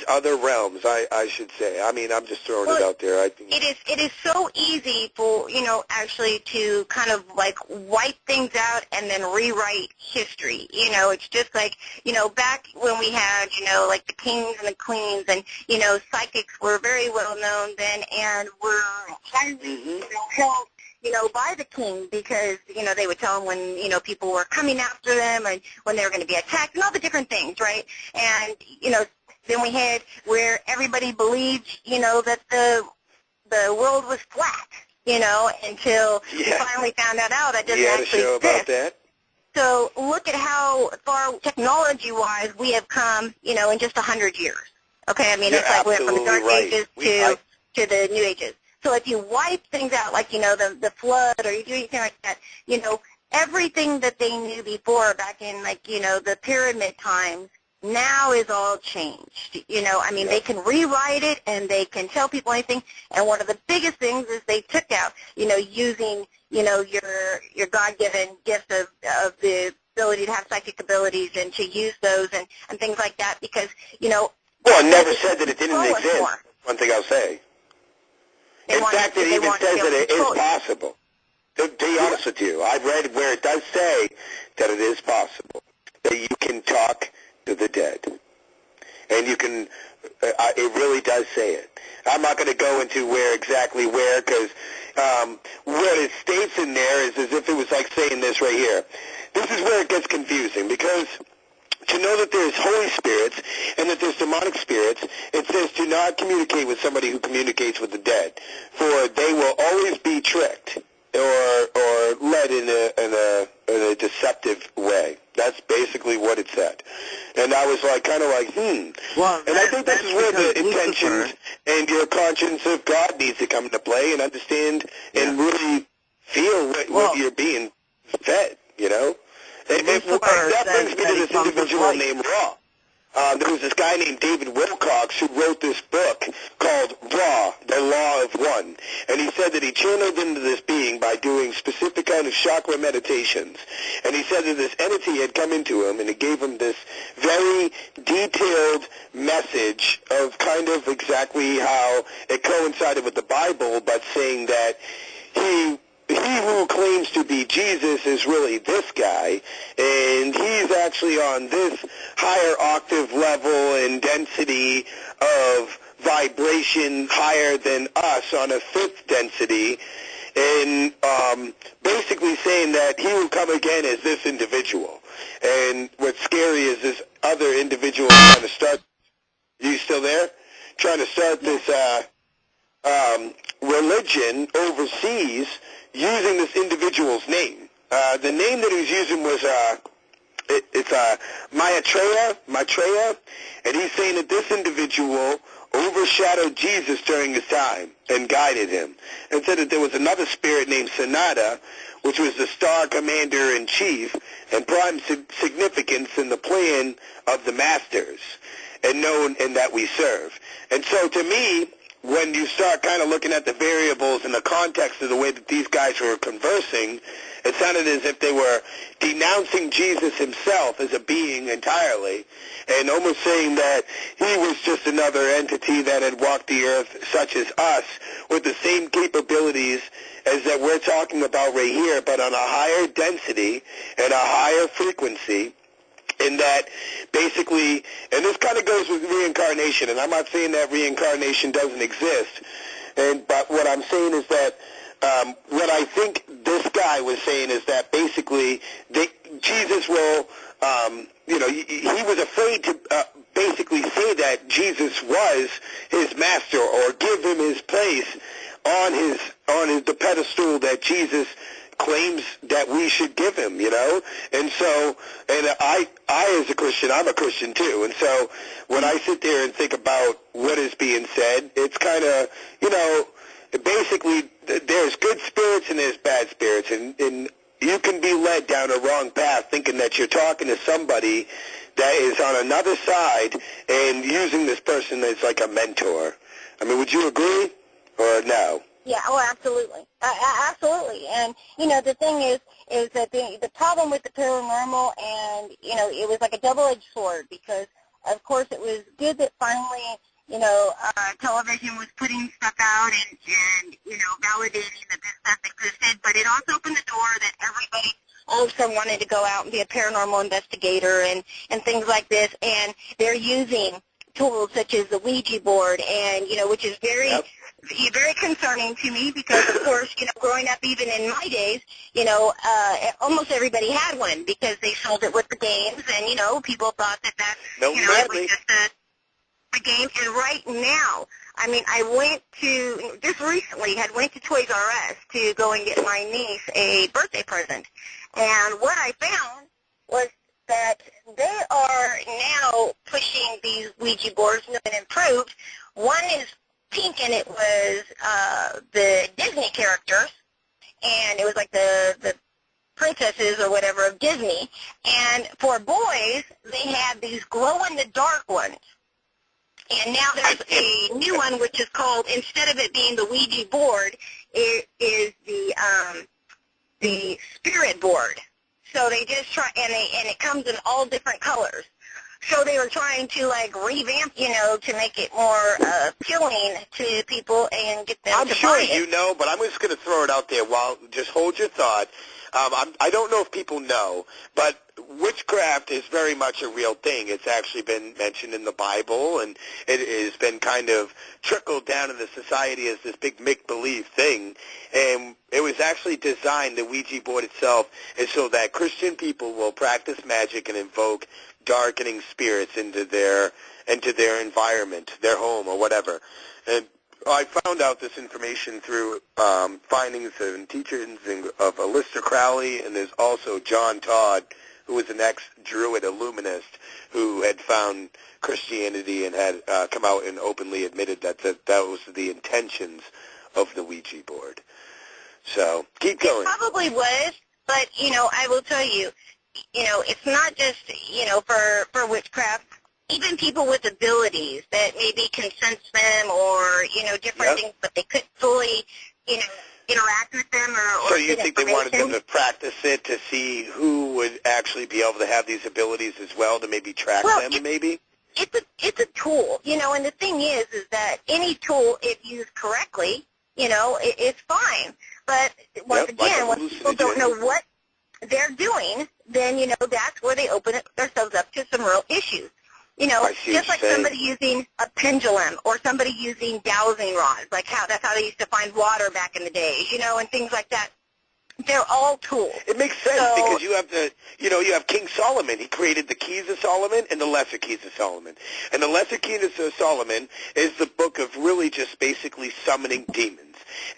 other realms, I should say. I mean, I'm just throwing it out there. I think it is so easy for, actually to kind of like wipe things out and then rewrite history. It's just like, back when we had, like the kings and the queens and, psychics were very well known then and were highly held, by the king because, they would tell them when, people were coming after them and when they were going to be attacked and all the different things, right? And, then we had where everybody believed, that the world was flat, until we finally found that out. That doesn't actually exist. About that. So look at how far technology-wise we have come, in just 100 years. Okay, I mean, it's like we went from the Dark Ages to the New Ages. So if you wipe things out, like, the flood, or you do anything like that, everything that they knew before back in, like, the pyramid times, now is all changed. You know, I mean, they can rewrite it and they can tell people anything. And one of the biggest things is they took out, you know, using, you know, your God-given gift of the ability to have psychic abilities and to use those and things like that because, you know. Well, it never said that it didn't exist. More. One thing I'll say. In fact, it even says that it is possible. To be honest with you, I've read where it does say that it is possible, that you can talk to the dead. And you can, it really does say it. I'm not going to go into exactly where, because what it states in there is as if it was like saying this right here. This is where it gets confusing, because to know that there's holy spirits and that there's demonic spirits, it says do not communicate with somebody who communicates with the dead, for they will always be tricked or led in a deceptive way. That's basically what it said. And I was like, kind of like, Well, and I think this is where the intentions and your conscience of God needs to come into play and understand and really feel what you're being fed, you know? That brings me to this individual named Ra. There was this guy named David Wilcox who wrote this book called Ra, The Law of One. And he said that he channeled into this being by doing specific kind of chakra meditations. And he said that this entity had come into him and it gave him this very detailed message of kind of exactly how it coincided with the Bible, but saying that he who claims to be Jesus is really this guy, and he's actually on this higher octave level and density of vibration higher than us on a fifth density, and basically saying that he will come again as this individual. And what's scary is this other individual trying to start, you still there? Trying to start this religion overseas using this individual's name. The name that he was using was Maitreya, and he's saying that this individual overshadowed Jesus during his time and guided him, and said that there was another spirit named Sonata, which was the star commander-in-chief and prime significance in the plan of the masters and known and that we serve. And so to me, when you start kind of looking at the variables in the context of the way that these guys were conversing, it sounded as if they were denouncing Jesus himself as a being entirely, and almost saying that he was just another entity that had walked the earth, such as us, with the same capabilities as that we're talking about right here, but on a higher density and a higher frequency. In that, basically, and this kind of goes with reincarnation, and I'm not saying that reincarnation doesn't exist, but what I'm saying is that what I think this guy was saying is that basically Jesus will, he was afraid to basically say that Jesus was his master or give him his place on the pedestal that Jesus claims that we should give him, you know? And so, and I as a Christian, I'm a Christian too, and so when I sit there and think about what is being said, it's kind of, basically there's good spirits and there's bad spirits, and you can be led down a wrong path thinking that you're talking to somebody that is on another side and using this person as like a mentor. I mean, would you agree or no? Yeah, absolutely. Absolutely. And, the thing is that the problem with the paranormal, and, it was like a double-edged sword because, of course, it was good that finally, television was putting stuff out and validating that this stuff existed, but it also opened the door that everybody all of a sudden wanted to go out and be a paranormal investigator and things like this, and they're using tools such as the Ouija board and, which is very concerning to me because, of course, growing up even in my days, almost everybody had one because they sold it with the games and, people thought that it was just a game. And right now, I mean, I went to Toys R Us to go and get my niece a birthday present. And what I found was that they are now pushing these Ouija boards, new and improved. One is pink, and it was the Disney characters, and it was like the princesses or whatever of Disney. And for boys, they had these glow-in-the-dark ones. And now there's a new one which is called, instead of it being the Ouija board, it is the spirit board. So they just try, and it comes in all different colors. So they were trying to, like, revamp, to make it more appealing to people and get them to buy it. I'm sure you know, but I'm just going to throw it out there. Just hold your thought. I don't know if people know, but witchcraft is very much a real thing. It's actually been mentioned in the Bible, and it has been kind of trickled down in the society as this big make-believe thing. And it was actually designed, the Ouija board itself, is so that Christian people will practice magic and invoke darkening spirits into their environment, their home or whatever. And I found out this information through findings and teachings of Aleister Crowley, and there's also John Todd, who was an ex-Druid Illuminist who had found Christianity and had come out and openly admitted that was the intentions of the Ouija board. So keep going. It probably was, but, I will tell you, it's not just, for witchcraft. Even people with abilities that maybe can sense them or, different things, but they couldn't fully, interact with them or So you think they wanted them to practice it to see who would actually be able to have these abilities as well, to maybe track them, maybe? It's a tool, and the thing is that any tool, if used correctly, it's fine. But once again, when people don't know what they're doing, then, that's where they open themselves up to some real issues. Just like somebody using a pendulum or somebody using dowsing rods, that's how they used to find water back in the days, and things like that. They're all tools. It makes sense because you have you have King Solomon. He created the Keys of Solomon and the Lesser Keys of Solomon. And the Lesser Keys of Solomon is the book of really just basically summoning demons.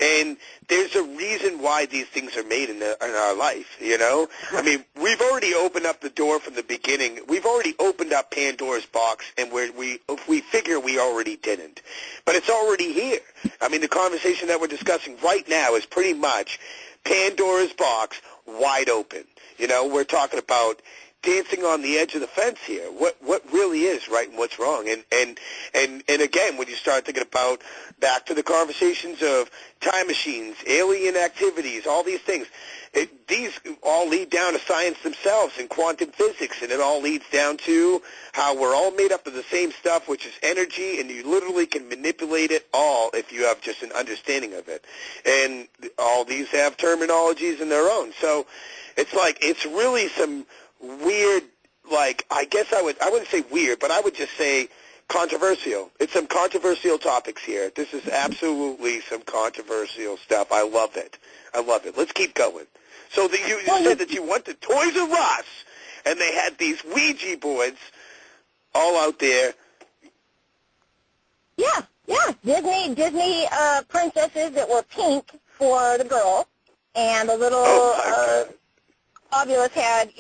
And there's a reason why these things are made in our life, I mean, we've already opened up the door from the beginning. We've already opened up Pandora's box, and we figure we already didn't. But it's already here. I mean, the conversation that we're discussing right now is pretty much Pandora's box wide open. We're talking about dancing on the edge of the fence here. What really is right and what's wrong? And again, when you start thinking about back to the conversations of time machines, alien activities, all these things, these all lead down to science themselves and quantum physics, and it all leads down to how we're all made up of the same stuff, which is energy, and you literally can manipulate it all if you have just an understanding of it. And all these have terminologies in their own. So it's really some weird, I guess I wouldn't say weird, but I would just say controversial. It's some controversial topics here. This is absolutely some controversial stuff. I love it. Let's keep going. So you said that you went to Toys R Us, and they had these Ouija boards all out there. Yeah. Disney princesses that were pink for the girl, and the little Fabulous had,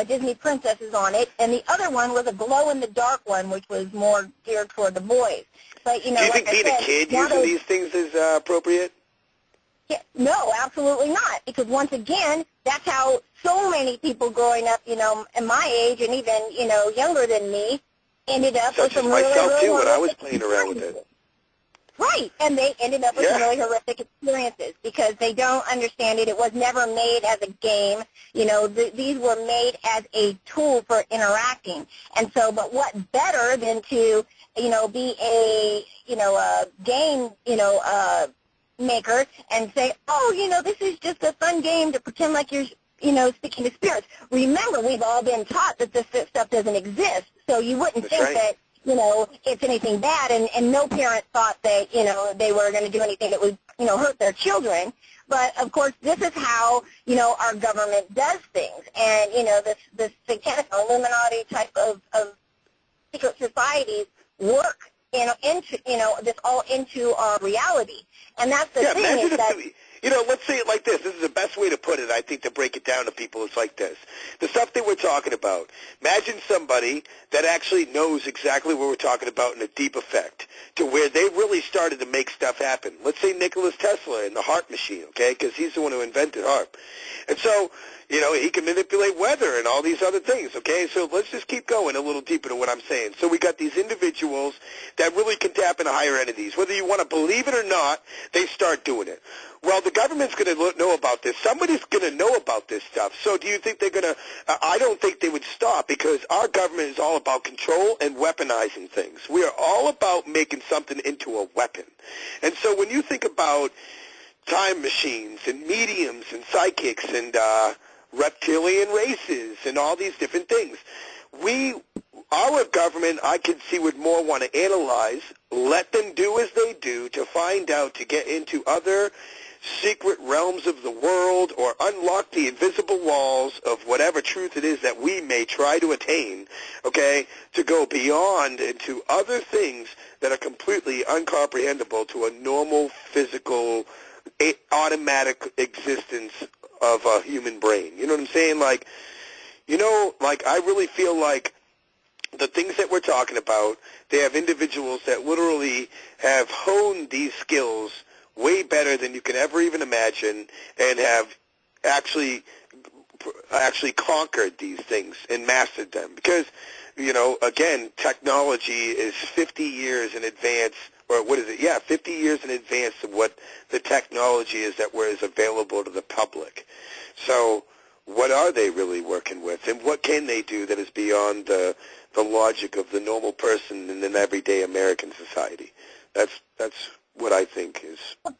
Disney princesses on it, and the other one was a glow-in-the-dark one, which was more geared toward the boys. But, do you think being a kid using these things is appropriate? Yeah, no, absolutely not, because once again, that's how so many people growing up, in my age and even, younger than me, ended up with some really, myself, too, when I was horrific playing around with it. Right, and they ended up with some really horrific experiences because they don't understand it. It was never made as a game. These were made as a tool for interacting. And so, but what better than to, be a game, maker and say, this is just a fun game to pretend like you're, speaking to spirits. Remember, we've all been taught that this stuff doesn't exist, so you wouldn't think that, it's anything bad, and no parent thought that, they were going to do anything that would, hurt their children. But, of course, this is how, our government does things. And, this satanic Illuminati type of secret societies work, into our reality. And that's the thing is that let's say it like this. This is the best way to put it, I think, to break it down to people. It's like this. The stuff that we're talking about, imagine somebody that actually knows exactly what we're talking about in a deep effect, to where they really started to make stuff happen. Let's say Nikola Tesla and the HAARP machine, okay, because he's the one who invented HAARP. And so, he can manipulate weather and all these other things, okay? So let's just keep going a little deeper to what I'm saying. So we got these individuals that really can tap into higher entities. Whether you want to believe it or not, they start doing it. Well, the government's going to know about this. Somebody's going to know about this stuff. So do you think they're going to I don't think they would stop, because our government is all about control and weaponizing things. We are all about making something into a weapon. And so when you think about time machines and mediums and psychics and reptilian races and all these different things, our government, I could see, would more want to analyze, let them do as they do, to find out, to get into other secret realms of the world, or unlock the invisible walls of whatever truth it is that we may try to attain, okay, to go beyond into other things that are completely uncomprehendable to a normal, physical, automatic existence of a human brain. You know what I'm saying? Like I really feel like the things that we're talking about, they have individuals that literally have honed these skills way better than you can ever even imagine, and have actually conquered these things and mastered them. Because, again, technology is 50 years in advance, or what is it? Yeah, 50 years in advance of what the technology is that is available to the public. So what are they really working with, and what can they do that is beyond the logic of the normal person in an everyday American society? That's what I think is. What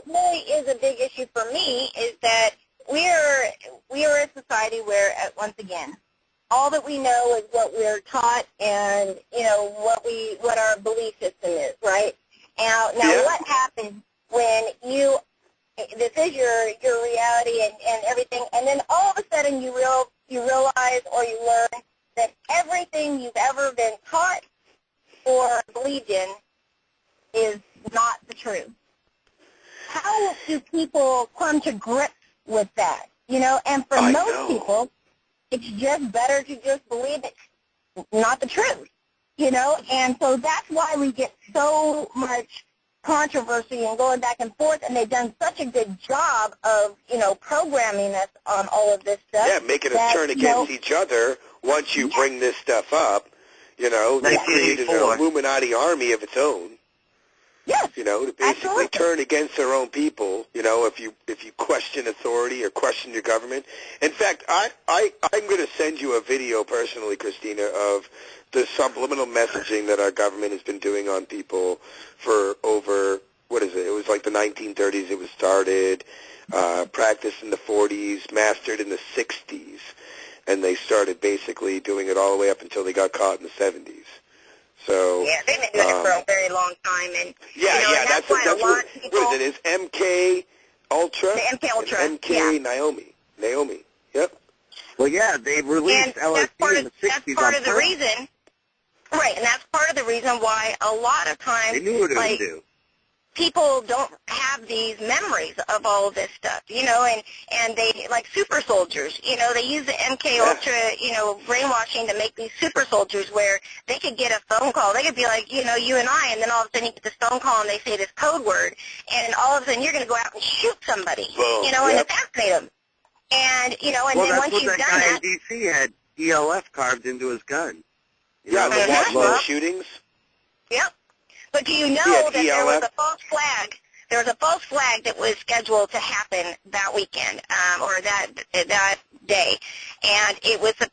really is a big issue for me is that we are a society where, once again, all that we know is what we're taught, and what our belief system is, right? Now what happens when this is your reality and everything, and then all of a sudden you realize, or you learn, that everything you've ever been taught or believed in is not the truth. How do people come to grips with that? And for most people, it's just better to just believe it's not the truth, and so that's why we get so much controversy and going back and forth, and they've done such a good job of, programming us on all of this stuff. Yeah, making us turn against each other once you bring this stuff up. They created an Illuminati army of its own. Yes, to basically turn against their own people, if you question authority or question your government. In fact, I'm going to send you a video personally, Christina, of the subliminal messaging that our government has been doing on people for over, it was like the 1930s it was started, practiced in the 40s, mastered in the 60s, and they started basically doing it all the way up until they got caught in the 70s. So yeah, they've been doing it for a very long time, and that's why a lot of people. What is it? Is MK Ultra? The MK Ultra. MK Naomi. Yep. Well, yeah, they released LSD in the 60s. That's part of the reason. Right, and that's part of the reason why a lot of times, they knew what it would do. People don't have these memories of all of this stuff, and they, like super soldiers, they use the MK Ultra, brainwashing to make these super soldiers where they could get a phone call. They could be like, you and I, and then all of a sudden you get this phone call and they say this code word, and all of a sudden you're going to go out and shoot somebody, and assassinate them. And, and then once you've done that. Well, that's what that guy in D.C. had ELF carved into his gun. The Washington shootings? Yep. But do you know that there was a false flag? There was a false flag that was scheduled to happen that weekend, or that day, and it was the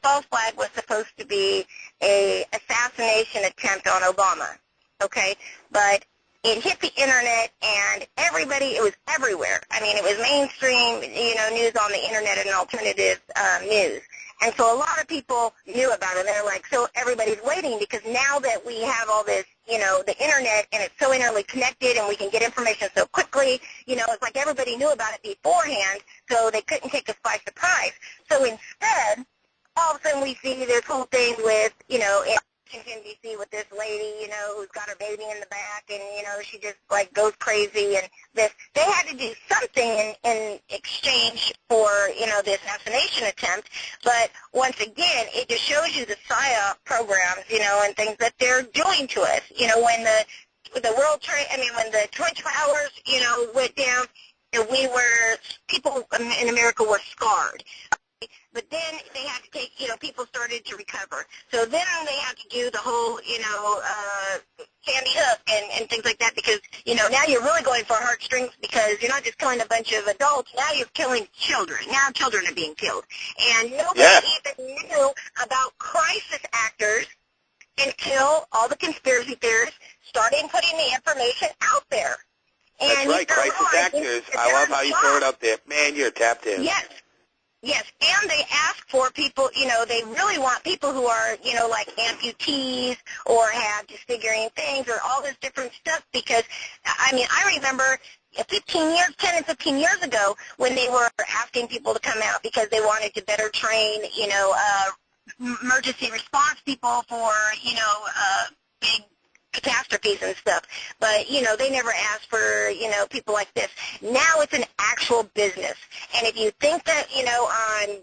false flag was supposed to be a assassination attempt on Obama. Okay, but it hit the internet, and it was everywhere. I mean, it was mainstream, news on the internet and alternative news. And so a lot of people knew about it. They're like, so everybody's waiting, because now that we have all this, the internet, and it's so internally connected, and we can get information so quickly, it's like everybody knew about it beforehand, so they couldn't take us by surprise. So instead, all of a sudden we see this whole thing with, NBC with this lady, who's got her baby in the back, and, she just, like, goes crazy, and this. They had to do something in exchange for, the assassination attempt, but once again, it just shows you the PSYOP programs, and things that they're doing to us. When when the Twin Towers, went down, people in America were scarred. But then they had to take, people started to recover. So then they had to do the whole, Sandy Hook and things like that because, now you're really going for heartstrings because you're not just killing a bunch of adults. Now you're killing children. Now children are being killed. And nobody even knew about crisis actors until all the conspiracy theorists started putting the information out there. That's and right, crisis actors. I love how you throw it up there. Man, you're tapped in. Yes, and they ask for people, they really want people who are, like amputees or have disfiguring things or all this different stuff because, I remember 10 and 15 years ago when they were asking people to come out because they wanted to better train, emergency response people for, big catastrophes and stuff. But, they never asked for, people like this. Now it's an actual business. And if you think that,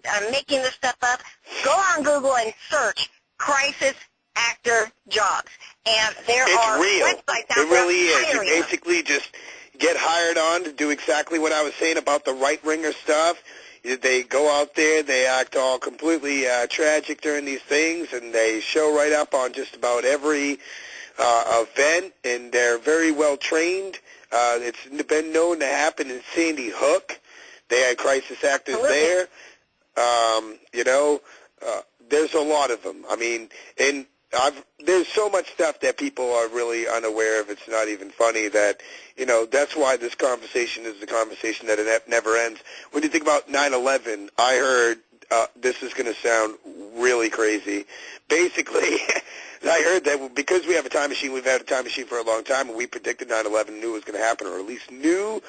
I'm making this stuff up, go on Google and search crisis actor jobs. And there are websites out there. It really is. You basically just get hired on to do exactly what I was saying about the right-winger stuff. They go out there, they act all completely tragic during these things, and they show right up on just about every event, and they're very well trained. It's been known to happen in Sandy Hook. They had crisis actors there. There's a lot of them. There's so much stuff that people are really unaware of. It's not even funny that, that's why this conversation is the conversation that it never ends. When you think about 9/11, I heard, this is going to sound really crazy. Basically, I heard that because we have a time machine, we've had a time machine for a long time, and we predicted 9/11, knew it was going to happen, or at least knew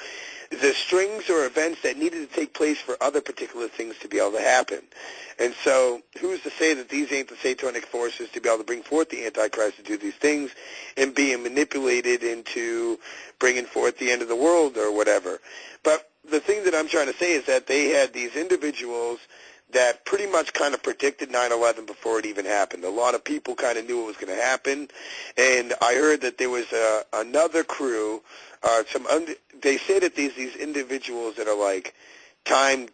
the strings or events that needed to take place for other particular things to be able to happen. And so who's to say that these ain't the satanic forces to be able to bring forth the Antichrist to do these things and being manipulated into bringing forth the end of the world or whatever. But the thing that I'm trying to say is that they had these individuals that pretty much kind of predicted 9/11 before it even happened. A lot of people kind of knew it was going to happen, and I heard that there was another crew. They say that these individuals that are like time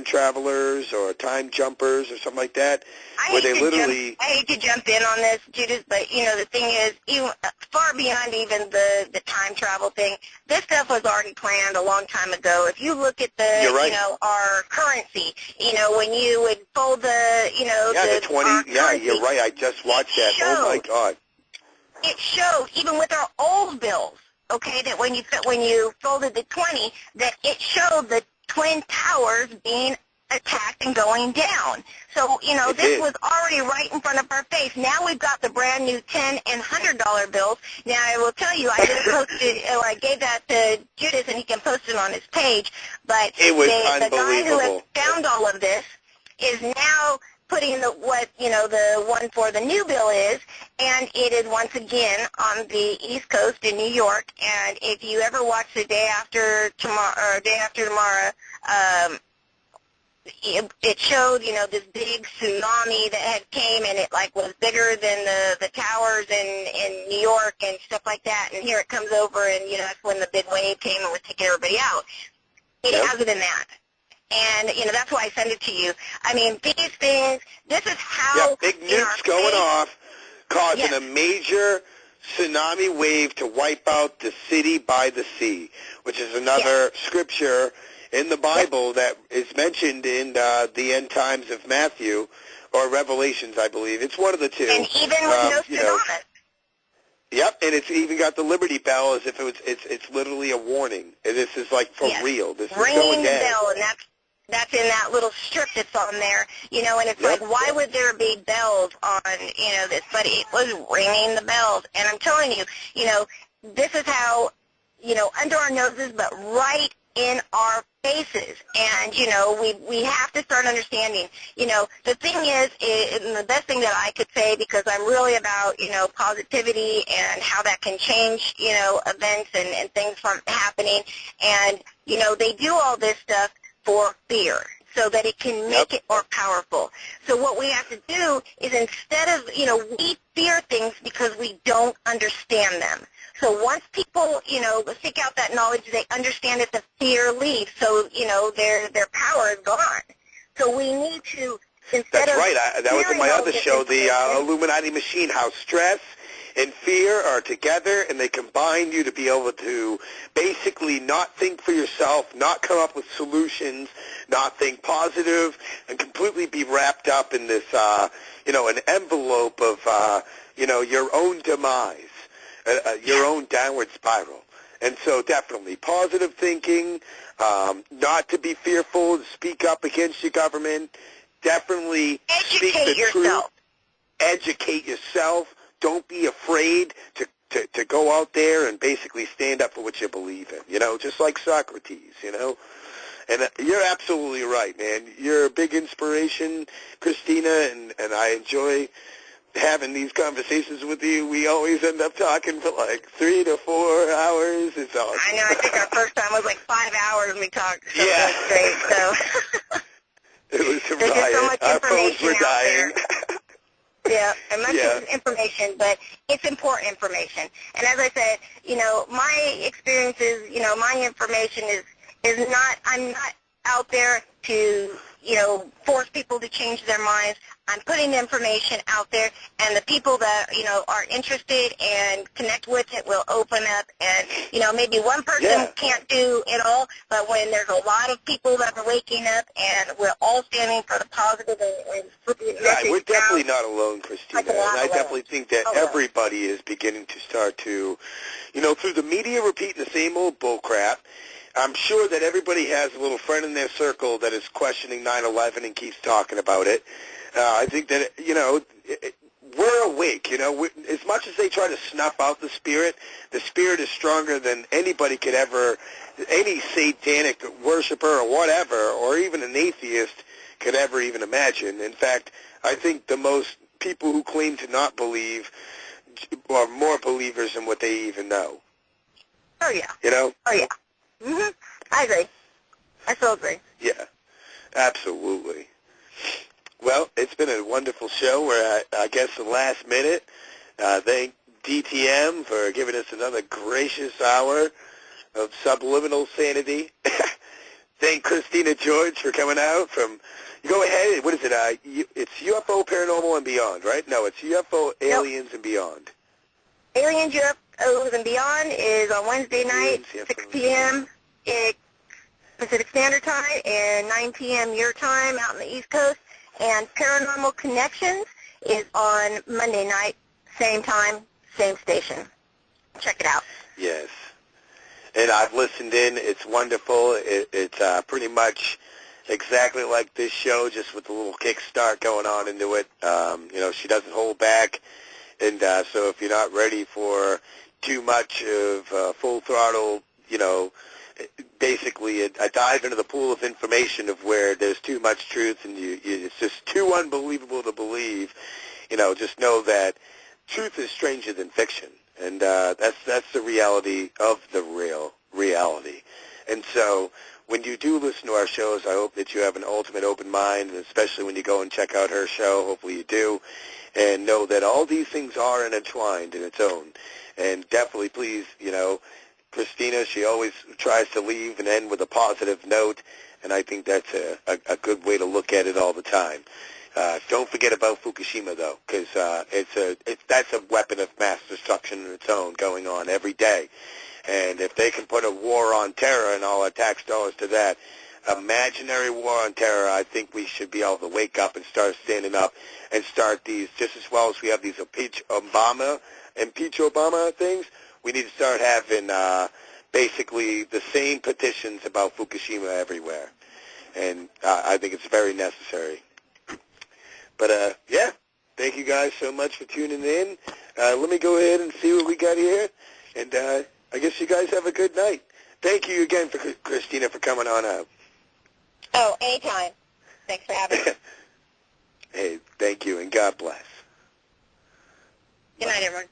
travelers or time jumpers or something like that, I hate to jump in on this, Judith, but the thing is, even far beyond even the time travel thing, this stuff was already planned a long time ago. If you look at our currency, when you would fold the 20, you're right. I just watched that. Oh my God. It showed even with our old bills, okay, that when you folded the 20, that it showed the Twin Towers being attacked and going down. So, this was already right in front of our face. Now we've got the brand new $10 and $100 bills. Now, I will tell you, I just posted, I gave that to Judas, and he can post it on his page. But it was the guy who has found all of this is now putting the one for the new bill is, and it is once again on the East Coast in New York. And if you ever watch the Day After Tomorrow, it showed this big tsunami that had came, and it was bigger than the towers in New York and stuff like that. And here it comes over, and that's when the big wave came and was taking everybody out. It has it in that. And, that's why I send it to you. These things, this is how... Yeah, big nukes going off, causing a major tsunami wave to wipe out the city by the sea, which is another scripture in the Bible that is mentioned in the end times of Matthew, or Revelations, I believe. It's one of the two. And even with Nostradamus. Yep, and it's even got the Liberty Bell as if it's literally a warning. This is for real. This is going down. Ringing the bell, and that's in that little strip that's on there, and it's why would there be bells on, this? But it was ringing the bells. And I'm telling you, this is how, under our noses, but right in our faces. And, we have to start understanding, the thing is, and the best thing that I could say, because I'm really about, positivity and how that can change, events and things from happening. And, they do all this stuff for fear, so that it can make it more powerful. So what we have to do is, instead of, we fear things because we don't understand them. So once people, seek out that knowledge, they understand that the fear leaves. So, their power is gone. So we need to, instead That's right. That was in my other show, the Illuminati Machine, how stress and fear are together, and they combine you to be able to basically not think for yourself, not come up with solutions, not think positive, and completely be wrapped up in this, an envelope of, your own demise, your own downward spiral. And so definitely positive thinking, not to be fearful, speak up against your government, definitely speak the truth. Educate yourself. Don't be afraid to go out there and basically stand up for what you believe in, just like Socrates, And you're absolutely right, man. You're a big inspiration, Christina, and I enjoy having these conversations with you. We always end up talking for like 3 to 4 hours. It's awesome. I know. I think our first time was like 5 hours we talked. So yeah. That's great. So it was a there's just so much Our information phones were dying. Yeah, and much of information, but it's important information. And as I said, my experiences, my information is not, I'm not out there to, force people to change their minds. I'm putting the information out there, and the people that, are interested and connect with it will open up. And, maybe one person can't do it all, but when there's a lot of people that are waking up and we're all standing for the positive and flipping the message we're definitely not alone, Christina. And I definitely think that everybody is beginning to start to, through the media repeating the same old bullcrap. I'm sure that everybody has a little friend in their circle that is questioning 9/11 and keeps talking about it. I think that, we're awake, as much as they try to snuff out the spirit is stronger than anybody could ever, any satanic worshiper or whatever, or even an atheist could ever even imagine. In fact, I think the most people who claim to not believe are more believers than what they even know. Oh, yeah. Oh, yeah. Mm-hmm. I agree. I so agree. Yeah, absolutely. Well, it's been a wonderful show. We're at, I guess, the last minute. Thank DTM for giving us another gracious hour of Subliminal Sanity. Thank Christina George for coming out from, go ahead, what is it? It's UFO, Paranormal, and Beyond, right? No, it's UFO, Aliens, and Beyond. Aliens, UFOs, and Beyond is on Wednesday night, 6 p.m. Pacific Standard Time and 9 p.m. your time out on the East Coast. And Paranormal Connections is on Monday night, same time, same station. Check it out. Yes. And I've listened in. It's wonderful. It's pretty much exactly like this show, just with a little kickstart going on into it. She doesn't hold back. And so if you're not ready for too much of full throttle, basically a dive into the pool of information of where there's too much truth and it's just too unbelievable to believe, just know that truth is stranger than fiction. And that's the reality of the real reality. And so when you do listen to our shows, I hope that you have an ultimate open mind, and especially when you go and check out her show, hopefully you do, and know that all these things are intertwined in its own. And definitely, please, Christina, she always tries to leave and end with a positive note, and I think that's a good way to look at it all the time. Don't forget about Fukushima, though, because that's a weapon of mass destruction in its own going on every day. And if they can put a war on terror and all our tax dollars to that, imaginary war on terror, I think we should be able to wake up and start standing up and start these, just as well as we have these impeach Obama things, we need to start having basically the same petitions about Fukushima everywhere. And I think it's very necessary. But, yeah, thank you guys so much for tuning in. Let me go ahead and see what we got here. And I guess you guys have a good night. Thank you again, for Christina, for coming on out. Oh, anytime. Thanks for having me. Hey, thank you, and God bless. Good night, everyone.